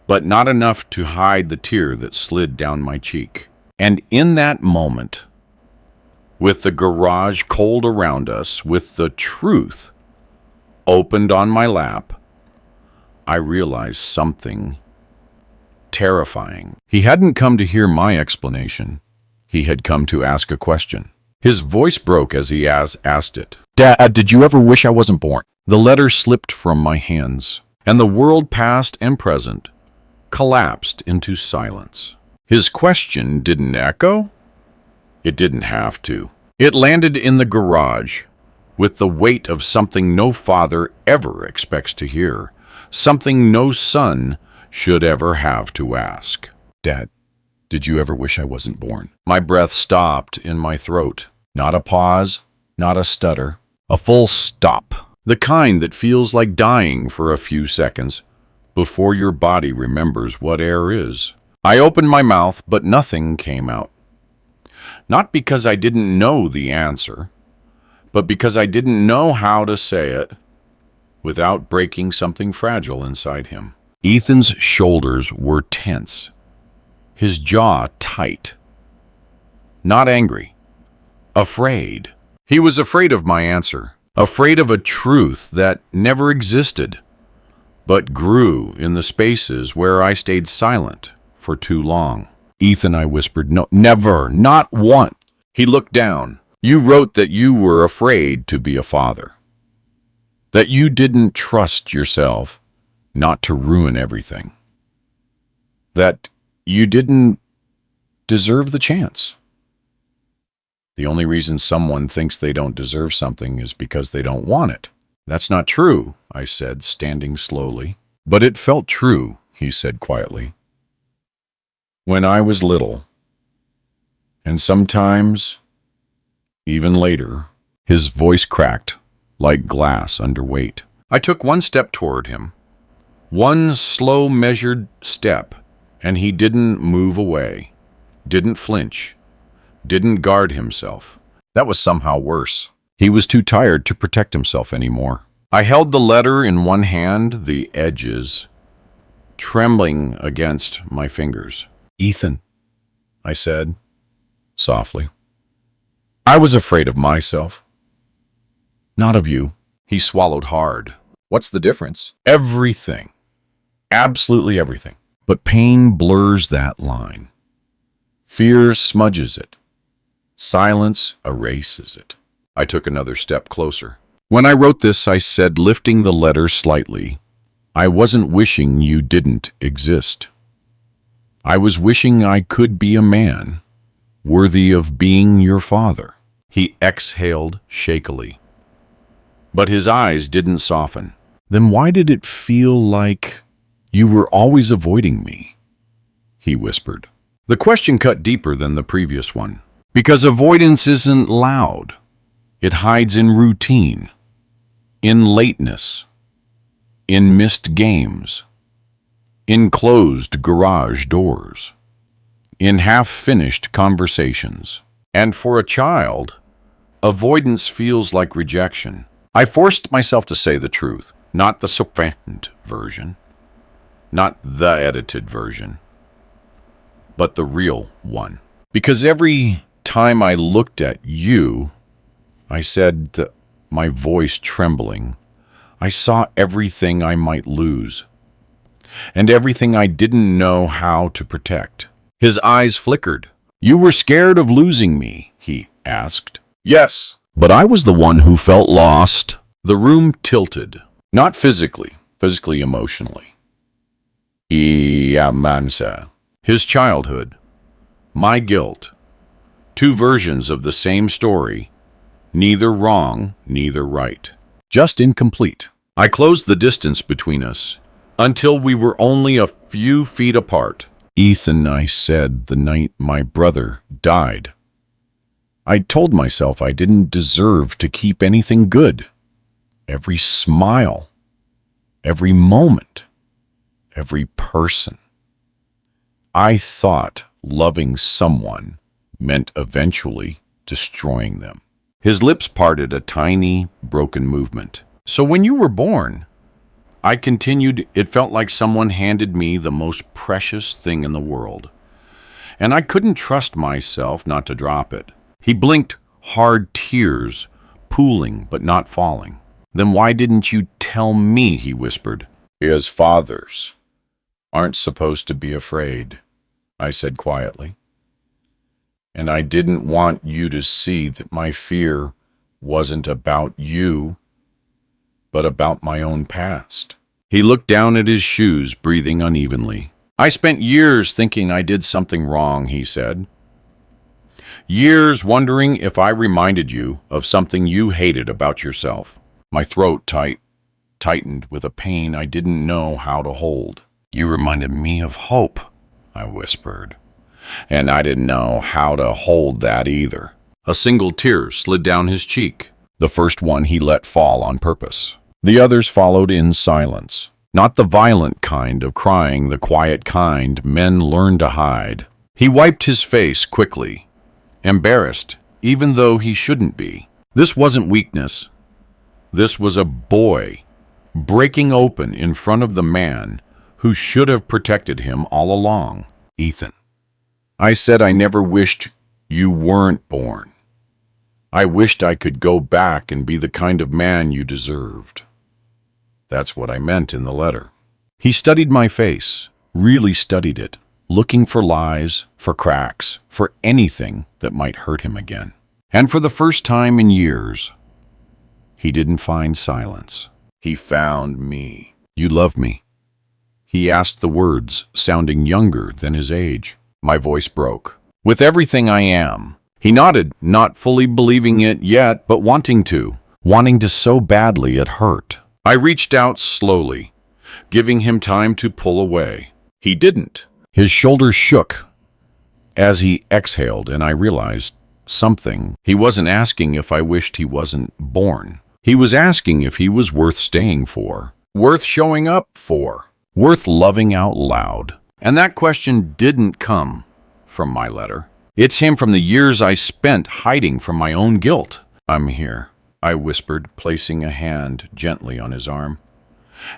but not enough to hide the tear that slid down my cheek. And in that moment, with the garage cold around us, with the truth opened on my lap, I realized something terrifying. He hadn't come to hear my explanation. He had come to ask a question. His voice broke as he asked it. Dad, did you ever wish I wasn't born? The letter slipped from my hands, and the world past and present collapsed into silence. His question didn't echo. It didn't have to. It landed in the garage, with the weight of something no father ever expects to hear, something no son should ever have to ask. Dad, did you ever wish I wasn't born? My breath stopped in my throat. Not a pause, not a stutter, a full stop. The kind that feels like dying for a few seconds before your body remembers what air is. I opened my mouth, but nothing came out. Not because I didn't know the answer, but because I didn't know how to say it without breaking something fragile inside him. Ethan's shoulders were tense, his jaw tight. Not angry, afraid. He was afraid of my answer, afraid of a truth that never existed, but grew in the spaces where I stayed silent for too long. Ethan, I whispered, no, never, not once. He looked down. You wrote that you were afraid to be a father, that you didn't trust yourself not to ruin everything, that you didn't deserve the chance. The only reason someone thinks they don't deserve something is because they don't want it. That's not true, I said, standing slowly. But it felt true, he said quietly. When I was little, and sometimes even later, his voice cracked like glass under weight. I took one step toward him, one slow, measured step, and he didn't move away, didn't flinch, didn't guard himself. That was somehow worse. He was too tired to protect himself anymore. I held the letter in one hand, the edges trembling against my fingers. Ethan, I said, softly. I was afraid of myself, not of you. He swallowed hard. What's the difference? Everything. Absolutely everything. But pain blurs that line. Fear smudges it. Silence erases it. I took another step closer. When I wrote this, I said, lifting the letter slightly, I wasn't wishing you didn't exist. I was wishing I could be a man, worthy of being your father. He exhaled shakily, but his eyes didn't soften. Then why did it feel like you were always avoiding me? He whispered. The question cut deeper than the previous one. Because avoidance isn't loud. It hides in routine, in lateness, in missed games, in closed garage doors, in half-finished conversations. And for a child, avoidance feels like rejection. I forced myself to say the truth, not the softened version, not the edited version, but the real one. Because every time I looked at you, I said, my voice trembling, I saw everything I might lose, and everything I didn't know how to protect. His eyes flickered. You were scared of losing me, he asked. Yes, but I was the one who felt lost. The room tilted, not physically emotionally. Iamansa. His childhood, my guilt, two versions of the same story, neither wrong, neither right, just incomplete. I closed the distance between us until we were only a few feet apart. Ethan, I said the night my brother died. I told myself I didn't deserve to keep anything good. Every smile, every moment, every person. I thought loving someone meant eventually destroying them. His lips parted a tiny, broken movement. So when you were born, I continued, it felt like someone handed me the most precious thing in the world. And I couldn't trust myself not to drop it. He blinked, hard tears, pooling but not falling. Then why didn't you tell me, he whispered. Because fathers aren't supposed to be afraid, I said quietly. And I didn't want you to see that my fear wasn't about you, but about my own past. He looked down at his shoes, breathing unevenly. I spent years thinking I did something wrong, he said. Years wondering if I reminded you of something you hated about yourself. My throat tightened with a pain I didn't know how to hold. You reminded me of hope, I whispered. And I didn't know how to hold that either. A single tear slid down his cheek, the first one he let fall on purpose. The others followed in silence. Not the violent kind of crying, the quiet kind men learn to hide. He wiped his face quickly, embarrassed, even though he shouldn't be. This wasn't weakness. This was a boy breaking open in front of the man who should have protected him all along. Ethan, I said I never wished you weren't born. I wished I could go back and be the kind of man you deserved. That's what I meant in the letter. He studied my face, really studied it, looking for lies, for cracks, for anything that might hurt him again. And for the first time in years, he didn't find silence. He found me. You love me. He asked the words, sounding younger than his age. My voice broke. With everything I am. He nodded, not fully believing it yet, but wanting to so badly it hurt. I reached out slowly, giving him time to pull away. He didn't. His shoulders shook as he exhaled, and I realized something. He wasn't asking if I wished he wasn't born. He was asking if he was worth staying for, worth showing up for, worth loving out loud. And that question didn't come from my letter. It's him from the years I spent hiding from my own guilt. I'm here, I whispered, placing a hand gently on his arm.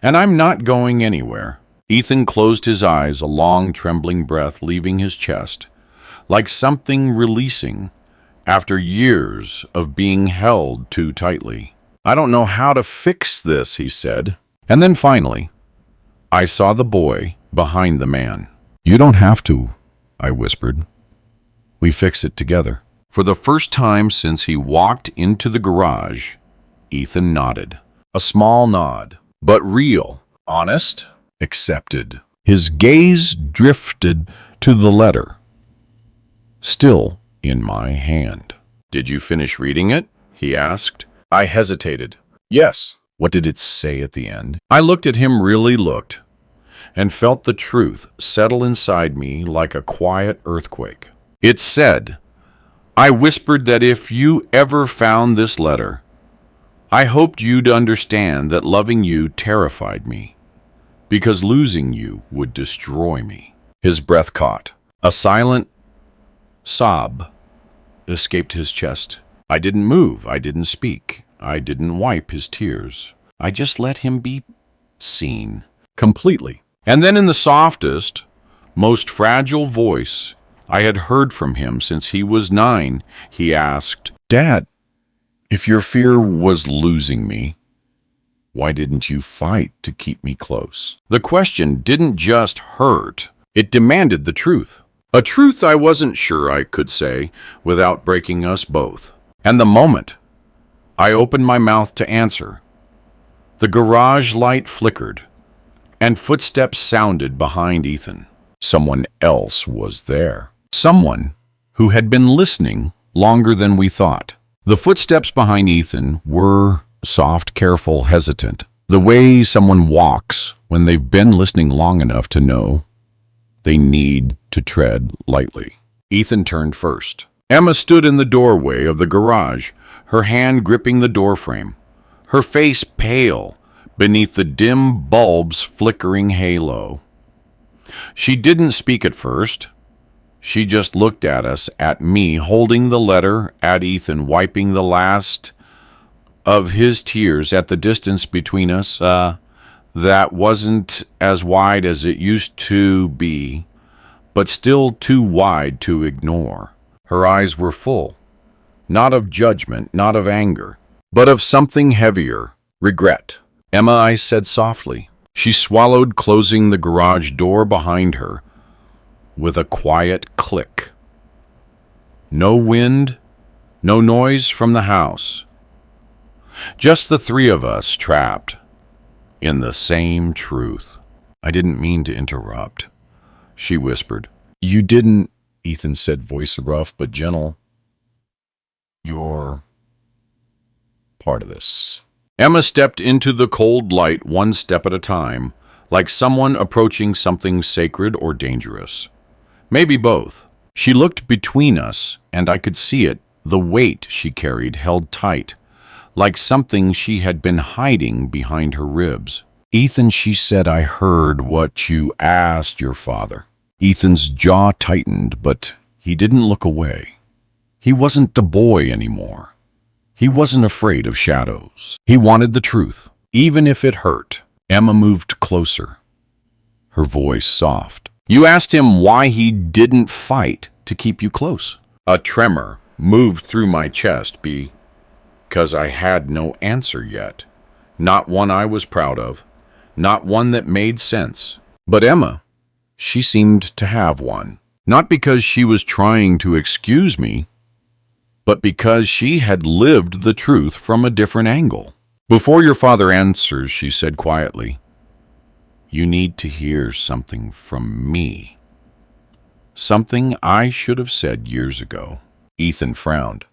And I'm not going anywhere. Ethan closed his eyes, a long, trembling breath leaving his chest, like something releasing after years of being held too tightly. I don't know how to fix this, he said. And then finally, I saw the boy behind the man. You don't have to, I whispered. We fix it together. For the first time since he walked into the garage, Ethan nodded. A small nod, but real, honest, accepted. His gaze drifted to the letter, still in my hand. Did you finish reading it? He asked. I hesitated. Yes. What did it say at the end? I looked at him, really looked, and felt the truth settle inside me like a quiet earthquake. It said, I whispered that if you ever found this letter, I hoped you'd understand that loving you terrified me, because losing you would destroy me. His breath caught. A silent sob escaped his chest. I didn't move. I didn't speak. I didn't wipe his tears. I just let him be seen completely. And then in the softest, most fragile voice I had heard from him since he was 9, he asked, Dad, if your fear was losing me, why didn't you fight to keep me close? The question didn't just hurt, it demanded the truth. A truth I wasn't sure I could say without breaking us both. And the moment I opened my mouth to answer, the garage light flickered, and footsteps sounded behind Ethan. Someone else was there. Someone who had been listening longer than we thought. The footsteps behind Ethan were soft, careful, hesitant. The way someone walks when they've been listening long enough to know they need to tread lightly. Ethan turned first. Emma stood in the doorway of the garage, her hand gripping the doorframe, her face pale beneath the dim bulb's flickering halo. She didn't speak at first. She just looked at us, at me, holding the letter, at Ethan, wiping the last of his tears at the distance between us. That wasn't as wide as it used to be, but still too wide to ignore. Her eyes were full, not of judgment, not of anger, but of something heavier, regret. Emma, I said softly. She swallowed, closing the garage door behind her with a quiet click. No wind, no noise from the house. Just the three of us trapped in the same truth. I didn't mean to interrupt, she whispered. You didn't, Ethan said, voice rough but gentle. You're part of this. Emma stepped into the cold light one step at a time, like someone approaching something sacred or dangerous. Maybe both. She looked between us, and I could see it, the weight she carried held tight, like something she had been hiding behind her ribs. Ethan, she said, I heard what you asked your father. Ethan's jaw tightened, but he didn't look away. He wasn't the boy anymore. He wasn't afraid of shadows. He wanted the truth, even if it hurt. Emma moved closer, her voice soft. You asked him why he didn't fight to keep you close. A tremor moved through my chest because I had no answer yet. Not one I was proud of, not one that made sense. But Emma, she seemed to have one. Not because she was trying to excuse me, but because she had lived the truth from a different angle. Before your father answers, she said quietly, you need to hear something from me. Something I should have said years ago. Ethan frowned.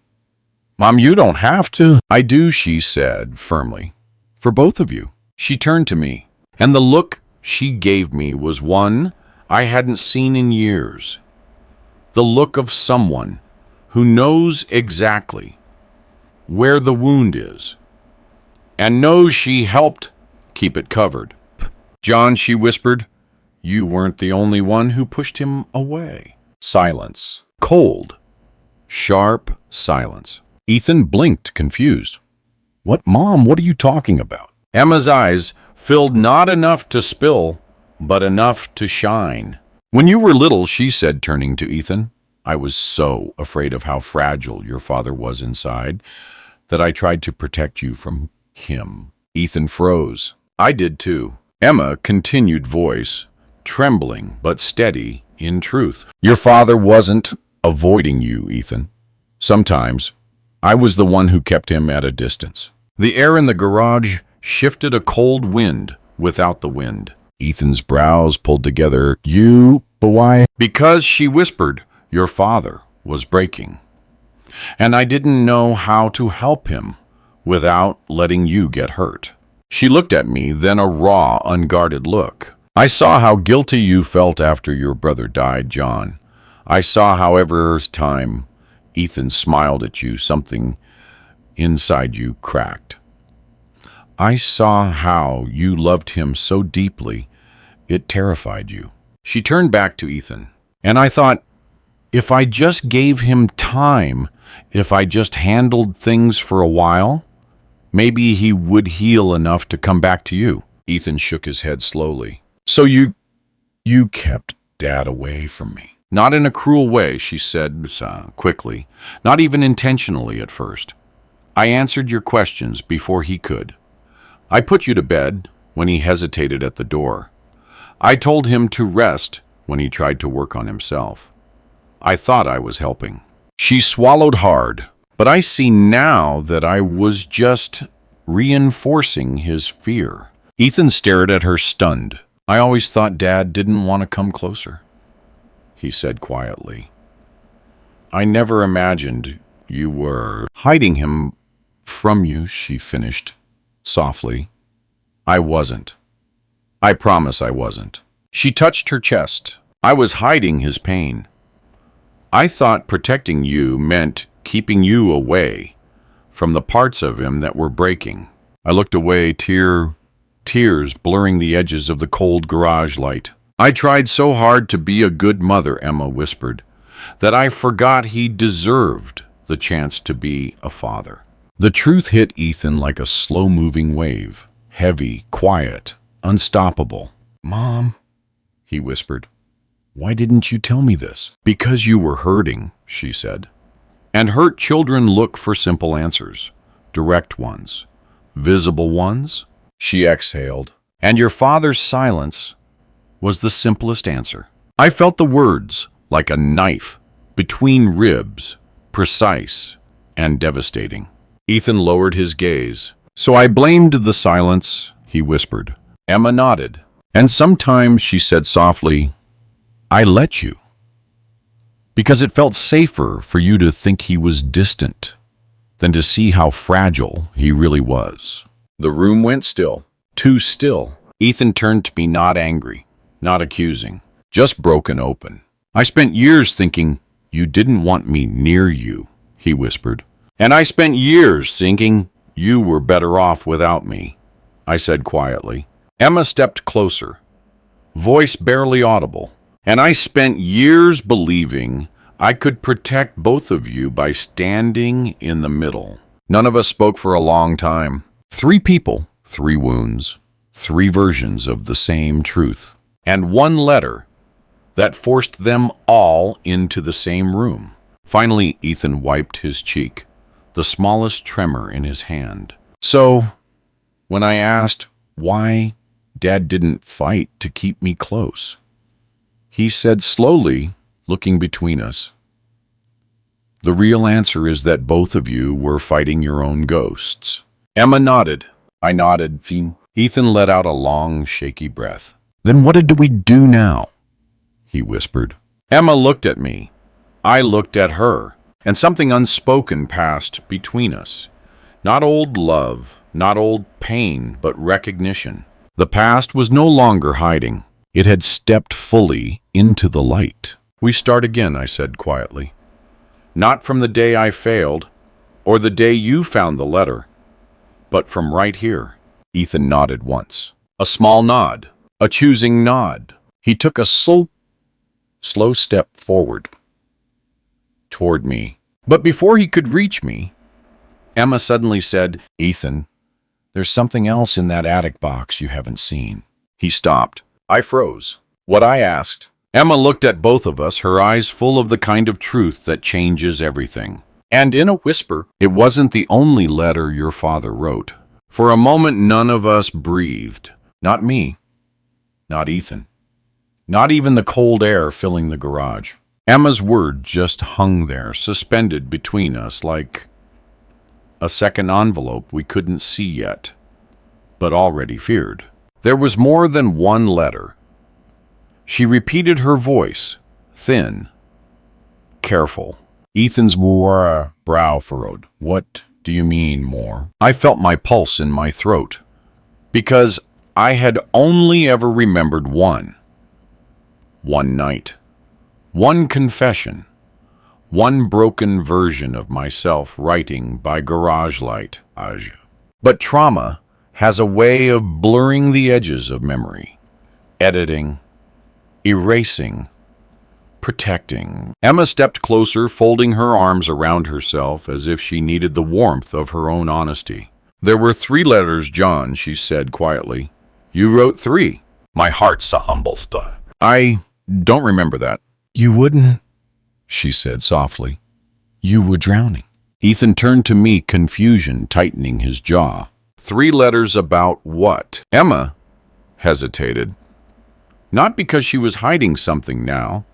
Mom, you don't have to. I do, she said firmly. For both of you. She turned to me, and the look she gave me was one I hadn't seen in years. The look of someone who knows exactly where the wound is and knows she helped keep it covered. John, she whispered, you weren't the only one who pushed him away. Silence. Cold, sharp silence. Ethan blinked, confused. What, Mom? What are you talking about? Emma's eyes filled not enough to spill, but enough to shine. When you were little, she said, turning to Ethan, I was so afraid of how fragile your father was inside that I tried to protect you from him. Ethan froze. I did too. Emma continued, voice trembling but steady in truth. Your father wasn't avoiding you, Ethan. Sometimes I was the one who kept him at a distance. The air in the garage shifted a cold wind without the wind. Ethan's brows pulled together. But why? Because, she whispered, your father was breaking. And I didn't know how to help him without letting you get hurt. She looked at me, then a raw, unguarded look. I saw how guilty you felt after your brother died, John. I saw how every time Ethan smiled at you, something inside you cracked. I saw how you loved him so deeply, it terrified you. She turned back to Ethan, and I thought, if I just gave him time, if I just handled things for a while, maybe he would heal enough to come back to you. Ethan shook his head slowly. So you kept Dad away from me. Not in a cruel way, she said quickly, not even intentionally at first. I answered your questions before he could. I put you to bed when he hesitated at the door. I told him to rest when he tried to work on himself. I thought I was helping. She swallowed hard, but I see now that I was just reinforcing his fear. Ethan stared at her, stunned. I always thought Dad didn't want to come closer, he said quietly. I never imagined you were hiding him from you, she finished softly. I wasn't. I promise I wasn't. She touched her chest. I was hiding his pain. I thought protecting you meant keeping you away from the parts of him that were breaking. I looked away, tears blurring the edges of the cold garage light. I tried so hard to be a good mother, Emma whispered, that I forgot he deserved the chance to be a father. The truth hit Ethan like a slow-moving wave, heavy, quiet, unstoppable. Mom, he whispered, why didn't you tell me this? Because you were hurting, she said. And hurt children look for simple answers, direct ones, visible ones. She exhaled, and your father's silence was the simplest answer. I felt the words like a knife between ribs, precise and devastating. Ethan lowered his gaze. So I blamed the silence, he whispered. Emma nodded, and sometimes she said softly, I let you. Because it felt safer for you to think he was distant, than to see how fragile he really was. The room went still, too still. Ethan turned to me, not angry, not accusing, just broken open. I spent years thinking you didn't want me near you, he whispered. And I spent years thinking you were better off without me, I said quietly. Emma stepped closer, voice barely audible. And I spent years believing I could protect both of you by standing in the middle. None of us spoke for a long time. 3 people, 3 wounds, 3 versions of the same truth, and 1 letter that forced them all into the same room. Finally, Ethan wiped his cheek, the smallest tremor in his hand. So, when I asked why Dad didn't fight to keep me close, he said slowly, looking between us, "The real answer is that both of you were fighting your own ghosts." Emma nodded. I nodded. Ethan let out a long, shaky breath. "Then what did we do now?" he whispered. Emma looked at me. I looked at her, and something unspoken passed between us. Not old love, not old pain, but recognition. The past was no longer hiding. It had stepped fully into the light. "We start again," I said quietly. "Not from the day I failed, or the day you found the letter, but from right here." Ethan nodded once. A small nod, a choosing nod. He took a slow step forward toward me. But before he could reach me, Emma suddenly said, "Ethan, there's something else in that attic box you haven't seen." He stopped. I froze. What I asked. Emma looked at both of us, her eyes full of the kind of truth that changes everything. And in a whisper, "It wasn't the only letter your father wrote." For a moment, none of us breathed. Not me. Not Ethan. Not even the cold air filling the garage. Emma's word just hung there, suspended between us like a second envelope we couldn't see yet, but already feared. There was more than one letter. She repeated, her voice, thin, careful. Ethan's brow furrowed. "What do you mean, more?" I felt my pulse in my throat, because I had only ever remembered one. One night. One confession. One broken version of myself writing by garage light. But trauma has a way of blurring the edges of memory, editing, erasing, protecting. Emma stepped closer, folding her arms around herself as if she needed the warmth of her own honesty. "There were 3 letters, John," she said quietly. "You wrote 3. My heart's humbled. I don't remember that." "You wouldn't," she said softly. "You were drowning." Ethan turned to me, confusion tightening his jaw. 3 letters about what? Emma hesitated. Not because she was hiding something now,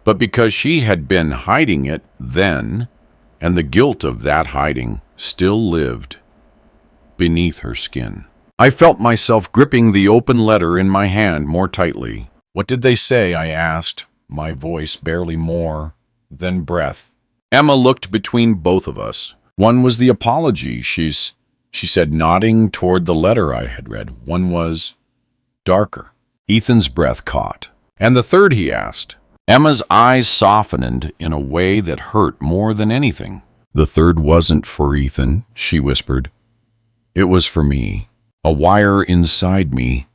but because she had been hiding it then, and the guilt of that hiding still lived beneath her skin. I felt myself gripping the open letter in my hand more tightly. "What did they say?" I asked, my voice barely more than breath. Emma looked between both of us. One was the apology, she said, nodding toward the letter I had read. One was darker. Ethan's breath caught. "And the third?" he asked. Emma's eyes softened in a way that hurt more than anything. "The third wasn't for Ethan," she whispered. "It was for me." A wire inside me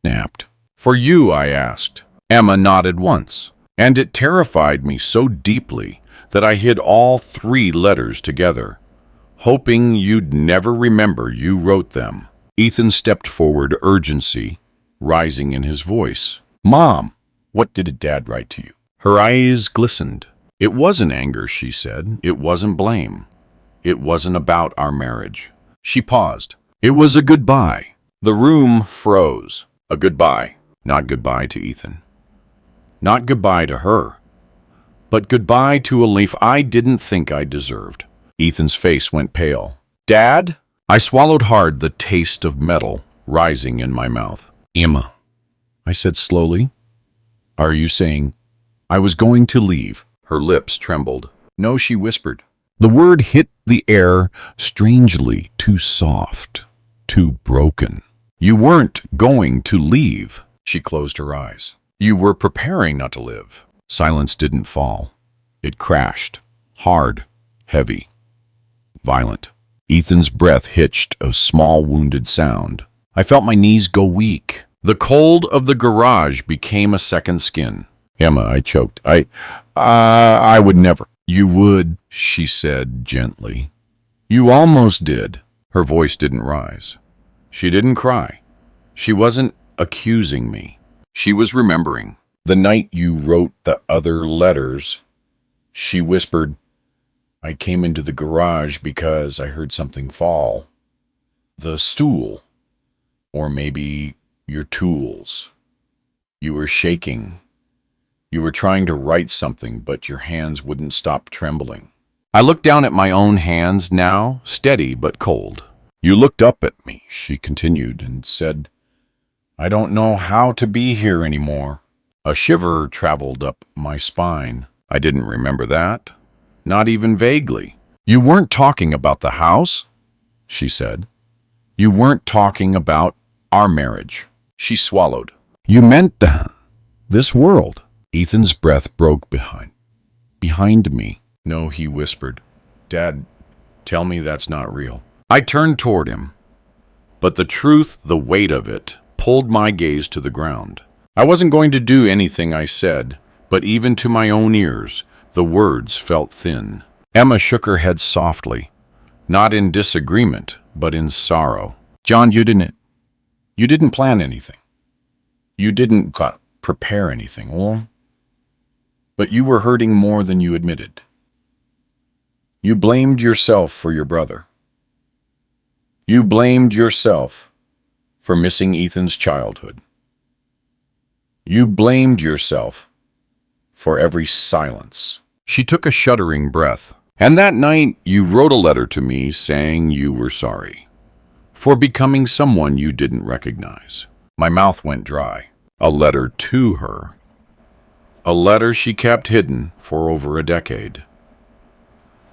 snapped. "For you?" I asked. Emma nodded once, and it terrified me so deeply that I hid all 3 letters together, hoping you'd never remember you wrote them. Ethan stepped forward, urgency rising in his voice. "Mom, what did Dad write to you?" Her eyes glistened. "It wasn't anger," she said. "It wasn't blame. It wasn't about our marriage." She paused. "It was a goodbye." The room froze. A goodbye. Not goodbye to Ethan. Not goodbye to her. But goodbye to a life I didn't think I deserved. Ethan's face went pale. "Dad?" I swallowed hard, the taste of metal rising in my mouth. "Emma," I said slowly. "Are you saying?" I was going to leave. Her lips trembled. "No," she whispered. The word hit the air strangely too soft, too broken. You weren't going to leave. She closed her eyes. You were preparing not to live. Silence didn't fall. It crashed. Hard, heavy, violent. Ethan's breath hitched, a small wounded sound. I felt my knees go weak. The cold of the garage became a second skin. Emma, I choked. I would never. You would, she said gently. You almost did. Her voice didn't rise. She didn't cry. She wasn't accusing me. She was remembering. The night you wrote the other letters, she whispered, I came into the garage because I heard something fall. The stool. Or maybe your tools. You were shaking. You were trying to write something, but your hands wouldn't stop trembling. I looked down at my own hands now, steady but cold. You looked up at me, she continued, and said, I don't know how to be here anymore. A shiver traveled up my spine. I didn't remember that, not even vaguely. You weren't talking about the house, she said. You weren't talking about our marriage. She swallowed. You meant this world. Ethan's breath broke behind me. No, he whispered. Dad, tell me that's not real. I turned toward him, but the truth, the weight of it, pulled my gaze to the ground. I wasn't going to do anything I said, but even to my own ears, the words felt thin. Emma shook her head softly, not in disagreement, but in sorrow. John, you didn't plan anything. You didn't prepare anything, or? But you were hurting more than you admitted. You blamed yourself for your brother. You blamed yourself for missing Ethan's childhood. You blamed yourself for every silence. She took a shuddering breath. And that night, you wrote a letter to me saying you were sorry for becoming someone you didn't recognize. My mouth went dry. A letter to her. A letter she kept hidden for over a decade.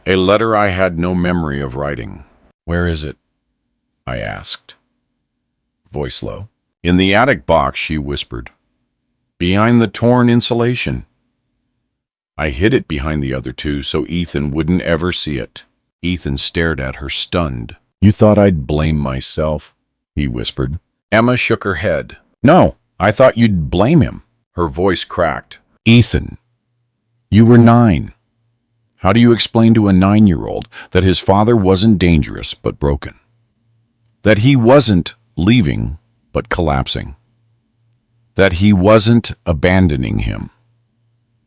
A letter I had no memory of writing. Where is it? I asked. Voice low. In the attic box, she whispered. Behind the torn insulation. I hid it behind the other two so Ethan wouldn't ever see it. Ethan stared at her, stunned. You thought I'd blame myself? He whispered. Emma shook her head. No, I thought you'd blame him. Her voice cracked. Ethan, you were 9. How do you explain to a 9-year-old that his father wasn't dangerous but broken? That he wasn't leaving but collapsing? That he wasn't abandoning him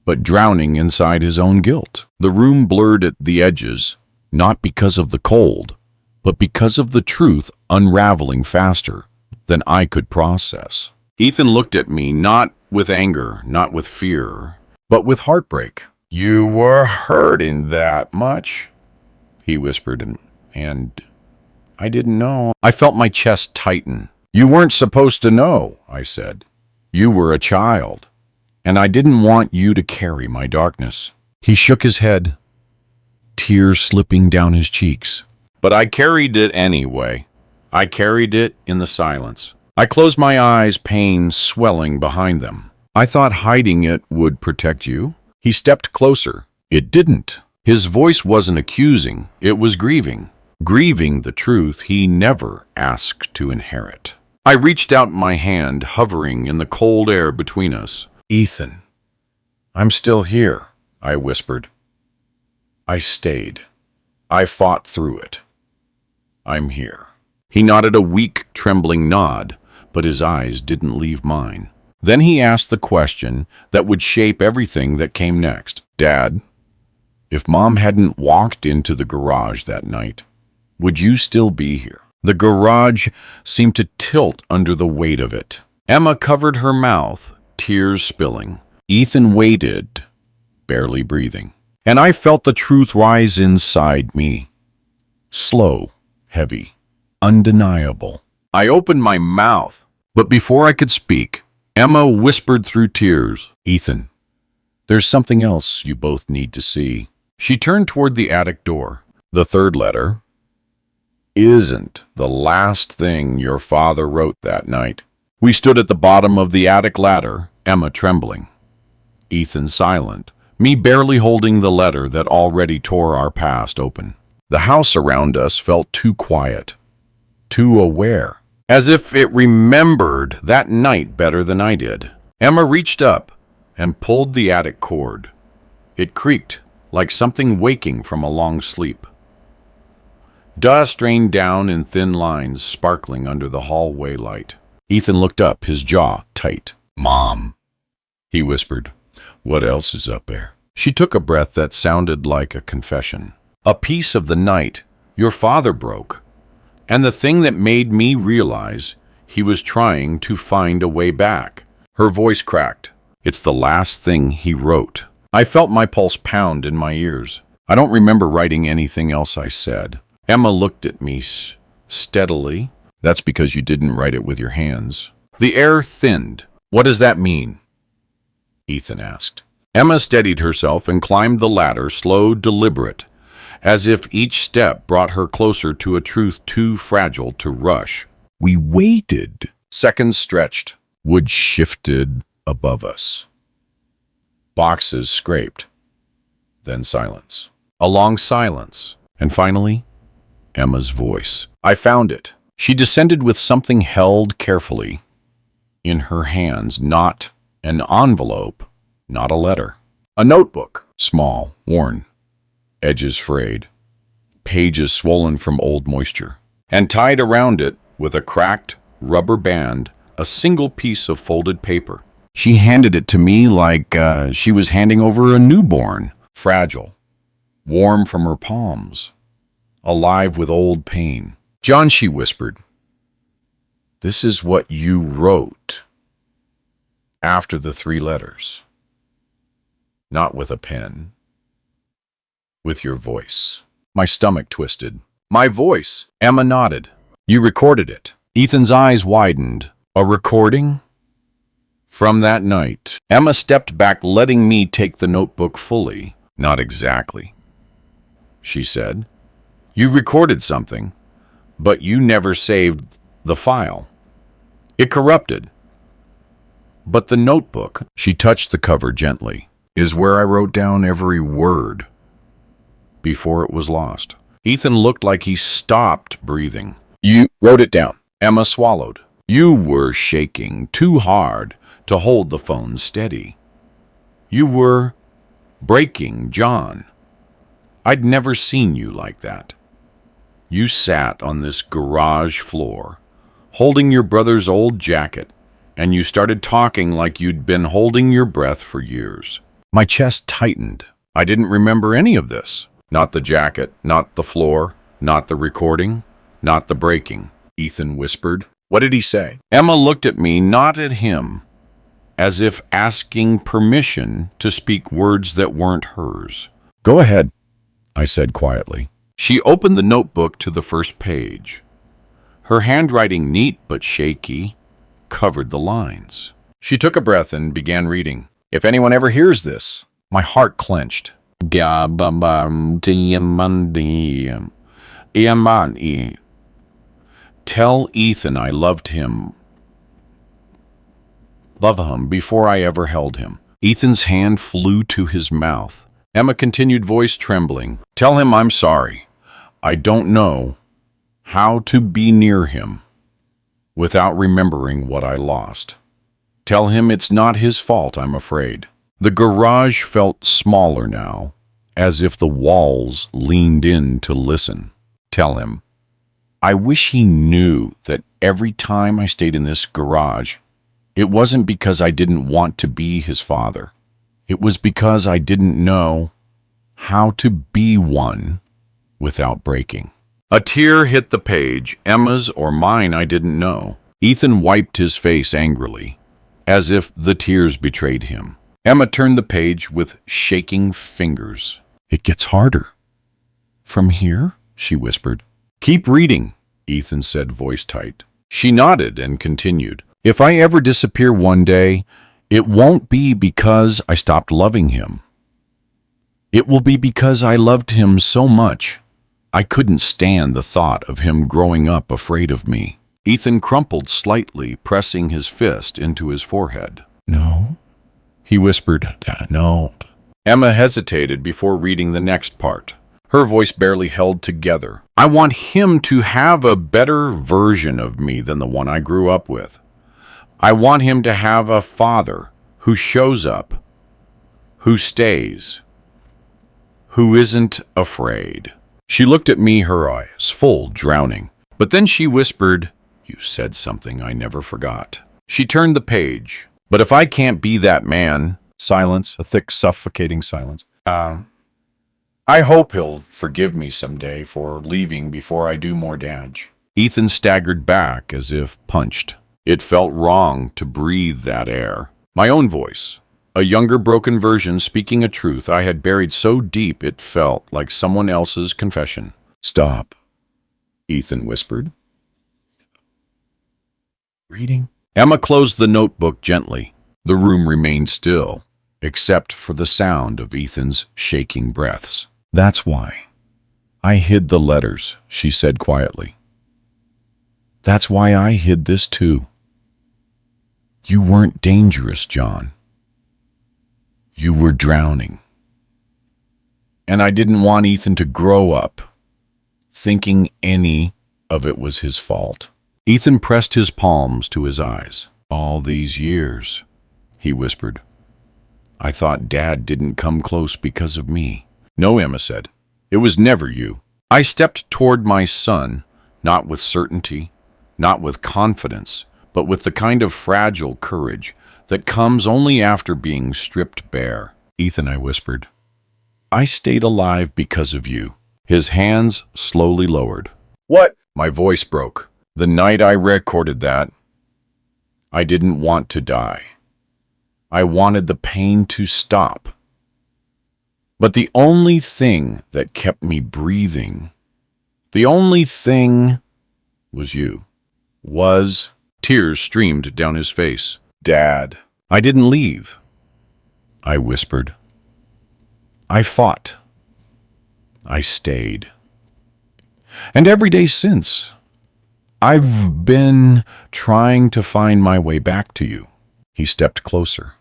but drowning inside his own guilt? The room blurred at the edges, not because of the cold, but because of the truth unraveling faster than I could process. Ethan looked at me, not with anger, not with fear, but with heartbreak. You were hurting that much, he whispered, and I didn't know. I felt my chest tighten. You weren't supposed to know, I said. You were a child, and I didn't want you to carry my darkness. He shook his head, tears slipping down his cheeks. But I carried it anyway. I carried it in the silence. I closed my eyes, pain swelling behind them. I thought hiding it would protect you. He stepped closer. It didn't. His voice wasn't accusing. It was grieving. Grieving the truth he never asked to inherit. I reached out my hand, hovering in the cold air between us. Ethan, I'm still here, I whispered. I stayed. I fought through it. I'm here. He nodded a weak, trembling nod, but his eyes didn't leave mine. Then he asked the question that would shape everything that came next. Dad, if Mom hadn't walked into the garage that night, would you still be here? The garage seemed to tilt under the weight of it. Emma covered her mouth, tears spilling. Ethan waited, barely breathing. And I felt the truth rise inside me. Slow, heavy, undeniable. I opened my mouth, but before I could speak, Emma whispered through tears, Ethan, there's something else you both need to see. She turned toward the attic door. The third letter isn't the last thing your father wrote that night. We stood at the bottom of the attic ladder, Emma trembling, Ethan silent, me barely holding the letter that already tore our past open. The house around us felt too quiet, too aware, as if it remembered that night better than I did. Emma reached up and pulled the attic cord. It creaked like something waking from a long sleep. Dust rained down in thin lines, sparkling under the hallway light. Ethan looked up, his jaw tight. "Mom," he whispered, "what else is up there?" She took a breath that sounded like a confession. "A piece of the night your father broke, and the thing that made me realize he was trying to find a way back." Her voice cracked. "It's the last thing he wrote." I felt my pulse pound in my ears. I don't remember writing anything else I said. Emma looked at me steadily. "That's because you didn't write it with your hands." The air thinned. "What does that mean?" Ethan asked. Emma steadied herself and climbed the ladder, slow, deliberate, as if each step brought her closer to a truth too fragile to rush. We waited. Seconds stretched. Wood shifted above us. Boxes scraped. Then silence. A long silence. And finally, Emma's voice. "I found it." She descended with something held carefully in her hands, not an envelope, not a letter. A notebook, small, worn, edges frayed, pages swollen from old moisture, and tied around it with a cracked rubber band, a single piece of folded paper. She handed it to me like she was handing over a newborn, fragile, warm from her palms, alive with old pain. "John," she whispered, "this is what you wrote after the 3 letters. Not with a pen, with your voice." My stomach twisted. "My voice?" Emma nodded. "You recorded it." Ethan's eyes widened. "A recording?" From that night, Emma stepped back, letting me take the notebook fully. "Not exactly," she said. "You recorded something, but you never saved the file. It corrupted. But the notebook," she touched the cover gently, "is where I wrote down every word before it was lost." Ethan looked like he stopped breathing. "You wrote it down?" Emma swallowed. "You were shaking too hard to hold the phone steady. You were breaking, John. I'd never seen you like that. You sat on this garage floor, holding your brother's old jacket, and you started talking like you'd been holding your breath for years." My chest tightened. I didn't remember any of this. Not the jacket, not the floor, not the recording, not the breaking. Ethan whispered. "What did he say?" Emma looked at me, not at him, as if asking permission to speak words that weren't hers. "Go ahead," I said quietly. She opened the notebook to the first page. Her handwriting, neat but shaky, covered the lines. She took a breath and began reading. "If anyone ever hears this," my heart clenched. "Tell Ethan I loved him. Love him before I ever held him." Ethan's hand flew to his mouth. Emma continued, voice trembling. "Tell him I'm sorry. I don't know how to be near him without remembering what I lost. Tell him it's not his fault, I'm afraid." The garage felt smaller now, as if the walls leaned in to listen. "Tell him. I wish he knew that every time I stayed in this garage, it wasn't because I didn't want to be his father. It was because I didn't know how to be one without breaking." A tear hit the page, Emma's or mine, I didn't know. Ethan wiped his face angrily, as if the tears betrayed him. Emma turned the page with shaking fingers. "It gets harder." "From here?" she whispered. "Keep reading," Ethan said, voice tight. She nodded and continued. "If I ever disappear one day, it won't be because I stopped loving him. It will be because I loved him so much. I couldn't stand the thought of him growing up afraid of me. Ethan crumpled slightly, pressing his fist into his forehead. No, he whispered. No. Emma hesitated before reading the next part. Her voice barely held together. I want him to have a better version of me than the one I grew up with. I want him to have a father who shows up, who stays, who isn't afraid. She looked at me, her eyes full, drowning. But then she whispered, "You said something I never forgot." She turned the page. But if I can't be that man... Silence, a thick, suffocating silence. I hope he'll forgive me someday for leaving before I do more damage. Ethan staggered back as if punched. It felt wrong to breathe that air. My own voice, a younger, broken version speaking a truth I had buried so deep it felt like someone else's confession. Stop, Ethan whispered. Reading? Emma closed the notebook gently. The room remained still, except for the sound of Ethan's shaking breaths. That's why I hid the letters, she said quietly. That's why I hid this too. You weren't dangerous, John. You were drowning. And I didn't want Ethan to grow up thinking any of it was his fault. Ethan pressed his palms to his eyes. All these years, he whispered. I thought Dad didn't come close because of me. No, Emma said. It was never you. I stepped toward my son, not with certainty, not with confidence, but with the kind of fragile courage that comes only after being stripped bare. Ethan, I whispered. I stayed alive because of you. His hands slowly lowered. What? My voice broke. The night I recorded that, I didn't want to die. I wanted the pain to stop. But the only thing that kept me breathing, the only thing was you. Tears streamed down his face. Dad, I didn't leave. I whispered. I fought. I stayed. And every day since, I've been trying to find my way back to you. He stepped closer,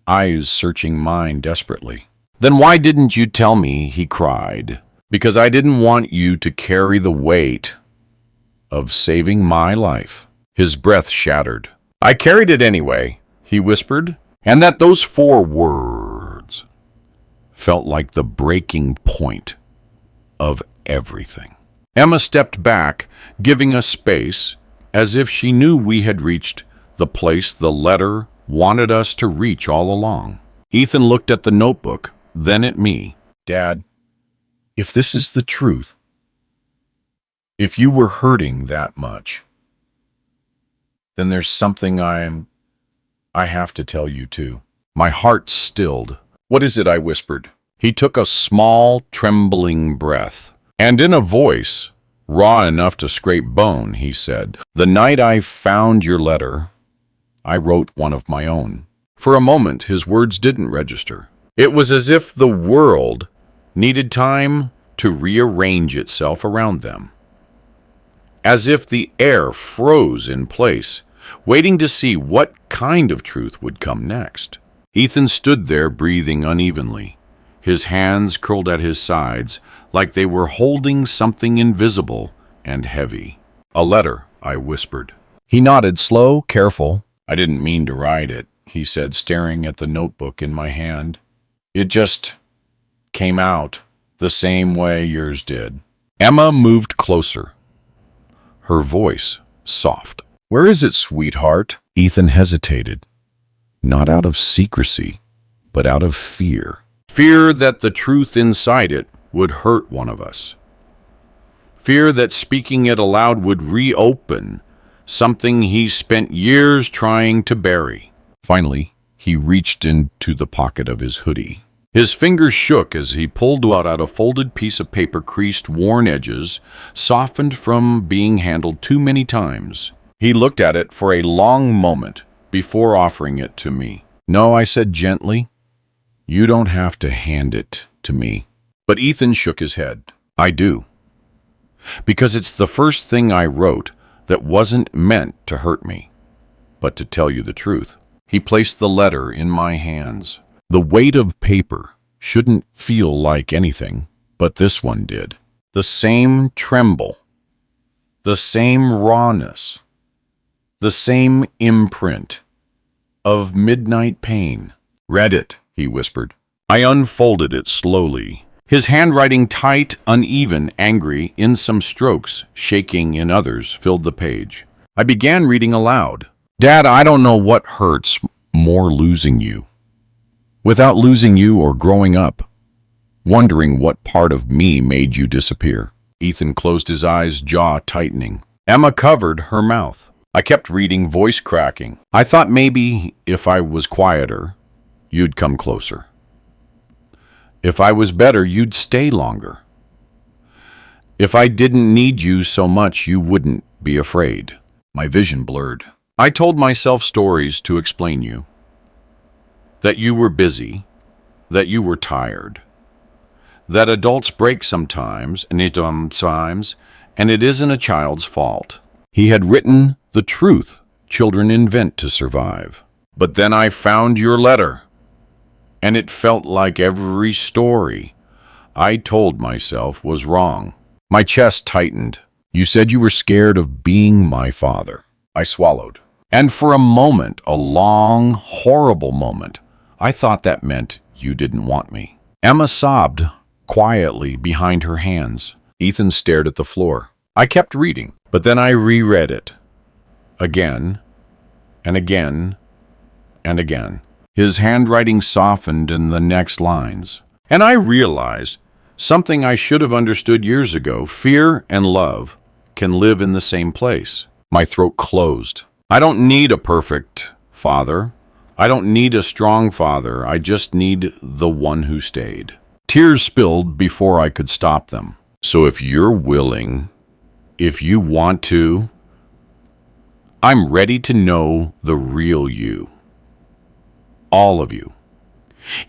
eyes searching mine desperately. Then why didn't you tell me, he cried. Because I didn't want you to carry the weight of saving my life. His breath shattered. I carried it anyway, he whispered, and those 4 words felt like the breaking point of everything. Emma stepped back, giving us space, as if she knew we had reached the place the letter wanted us to reach all along. Ethan looked at the notebook, then at me. Dad, if this is the truth, if you were hurting that much, then there's something I have to tell you too. My heart stilled. What is it? I whispered. He took a small, trembling breath, and in a voice raw enough to scrape bone, he said, The night I found your letter, I wrote one of my own. For a moment, his words didn't register. It was as if the world needed time to rearrange itself around them. As if the air froze in place, waiting to see what kind of truth would come next. Ethan stood there breathing unevenly, his hands curled at his sides like they were holding something invisible and heavy. A letter, I whispered. He nodded, slow, careful. I didn't mean to write it, he said, staring at the notebook in my hand. It just came out the same way yours did. Emma moved closer, her voice soft. Where is it, sweetheart? Ethan hesitated, not out of secrecy, but out of fear. Fear that the truth inside it would hurt one of us. Fear that speaking it aloud would reopen something he spent years trying to bury. Finally, he reached into the pocket of his hoodie. His fingers shook as he pulled out a folded piece of paper, creased, worn edges, softened from being handled too many times. He looked at it for a long moment before offering it to me. No, I said gently. You don't have to hand it to me. But Ethan shook his head. I do. Because it's the first thing I wrote that wasn't meant to hurt me, but to tell you the truth. He placed the letter in my hands. The weight of paper shouldn't feel like anything, but this one did. The same tremble, the same rawness, the same imprint of midnight pain. Read it, he whispered. I unfolded it slowly, his handwriting tight, uneven, angry in some strokes, shaking in others, filled the page. I began reading aloud. Dad, I don't know what hurts more, losing you. Without losing you or growing up, wondering what part of me made you disappear. Ethan closed his eyes, jaw tightening. Emma covered her mouth. I kept reading, voice cracking. I thought maybe if I was quieter, you'd come closer. If I was better, you'd stay longer. If I didn't need you so much, you wouldn't be afraid. My vision blurred. I told myself stories to explain you. That you were busy, that you were tired, that adults break sometimes, and it isn't a child's fault. He had written the truth children invent to survive. But then I found your letter, and it felt like every story I told myself was wrong. My chest tightened. You said you were scared of being my father. I swallowed. And for a moment, a long, horrible moment, I thought that meant you didn't want me. Emma sobbed quietly behind her hands. Ethan stared at the floor. I kept reading, but then I reread it. Again, and again, and again. His handwriting softened in the next lines. And I realized something I should have understood years ago. Fear and love can live in the same place. My throat closed. I don't need a perfect father. I don't need a strong father. I just need the one who stayed. Tears spilled before I could stop them. So if you're willing, if you want to, I'm ready to know the real you. All of you.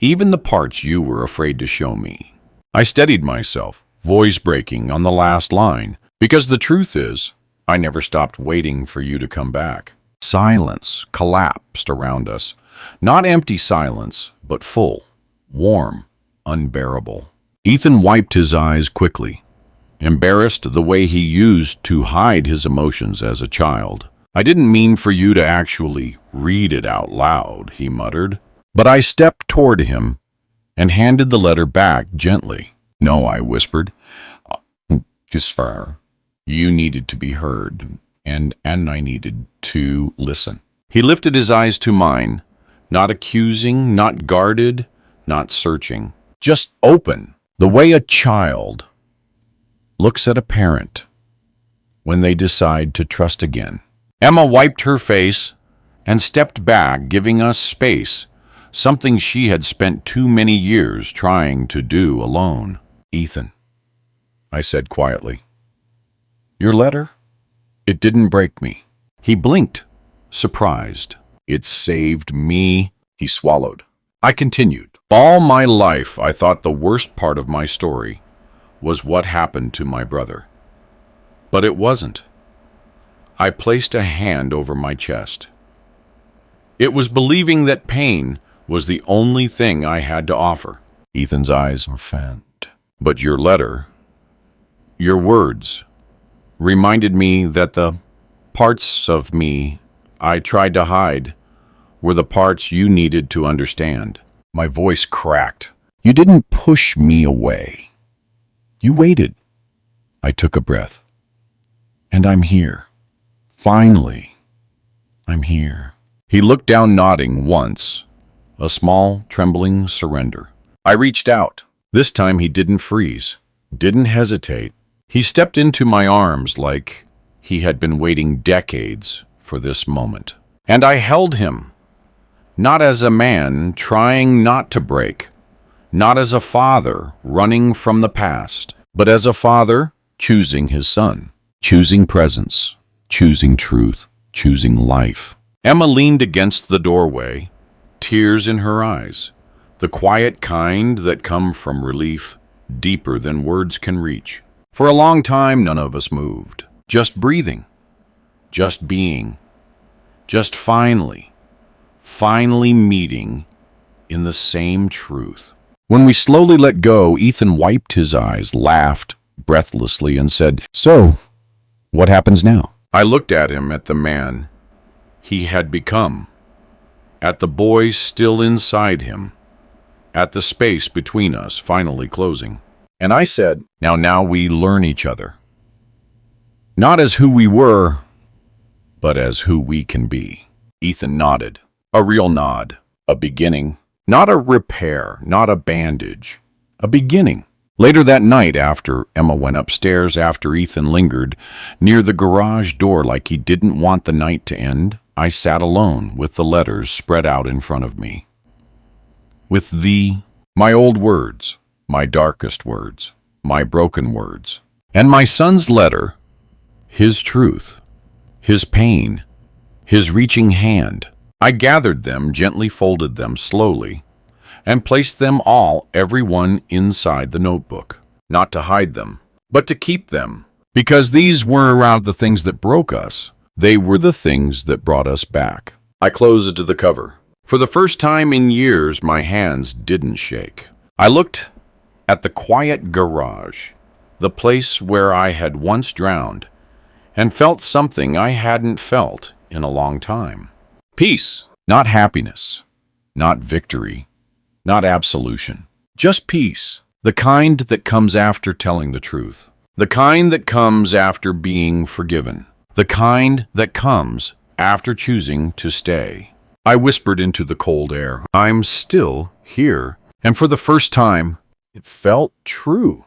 Even the parts you were afraid to show me. I steadied myself, voice breaking on the last line, because the truth is, I never stopped waiting for you to come back. Silence collapsed around us. Not empty silence, but full, warm, unbearable. Ethan wiped his eyes quickly, embarrassed the way he used to hide his emotions as a child. I didn't mean for you to actually read it out loud, he muttered. But I stepped toward him and handed the letter back gently. No, I whispered. Just far. You needed to be heard, and I needed to listen. He lifted his eyes to mine, not accusing, not guarded, not searching, just open, the way a child looks at a parent when they decide to trust again. Emma wiped her face and stepped back, giving us space, something she had spent too many years trying to do alone. Ethan, I said quietly. Your letter? It didn't break me. He blinked, surprised. It saved me, he swallowed. I continued. All my life, I thought the worst part of my story was what happened to my brother. But it wasn't. I placed a hand over my chest. It was believing that pain was the only thing I had to offer. Ethan's eyes were fanned. But your letter, your words, reminded me that the parts of me I tried to hide were the parts you needed to understand. My voice cracked. You didn't push me away. You waited. I took a breath. And I'm here. Finally, I'm here. He looked down, nodding once, a small, trembling surrender. I reached out. This time he didn't freeze, didn't hesitate. He stepped into my arms like he had been waiting decades for this moment. And I held him, not as a man trying not to break, not as a father running from the past, but as a father choosing his son, choosing presence, choosing truth, choosing life. Emma leaned against the doorway, tears in her eyes. The quiet kind that come from relief deeper than words can reach. For a long time, none of us moved. Just breathing. Just being. Just finally meeting in the same truth. When we slowly let go, Ethan wiped his eyes, laughed breathlessly, and said, "So, what happens now?" I looked at him, at the man he had become, at the boy still inside him, at the space between us finally closing. And I said, Now we learn each other. Not as who we were, but as who we can be." Ethan nodded. A real nod. A beginning. Not a repair, not a bandage. A beginning. Later that night, after Emma went upstairs, after Ethan lingered near the garage door like he didn't want the night to end, I sat alone with the letters spread out in front of me. With my old words, my darkest words, my broken words, and my son's letter, his truth, his pain, his reaching hand. I gathered them, gently folded them slowly, and placed them all, every one, inside the notebook. Not to hide them, but to keep them. Because these weren't the things that broke us. They were the things that brought us back. I closed the cover. For the first time in years, my hands didn't shake. I looked at the quiet garage, the place where I had once drowned, and felt something I hadn't felt in a long time. Peace, not happiness, not victory, not absolution. Just peace, the kind that comes after telling the truth, the kind that comes after being forgiven, the kind that comes after choosing to stay. I whispered into the cold air, "I'm still here." And for the first time, it felt true.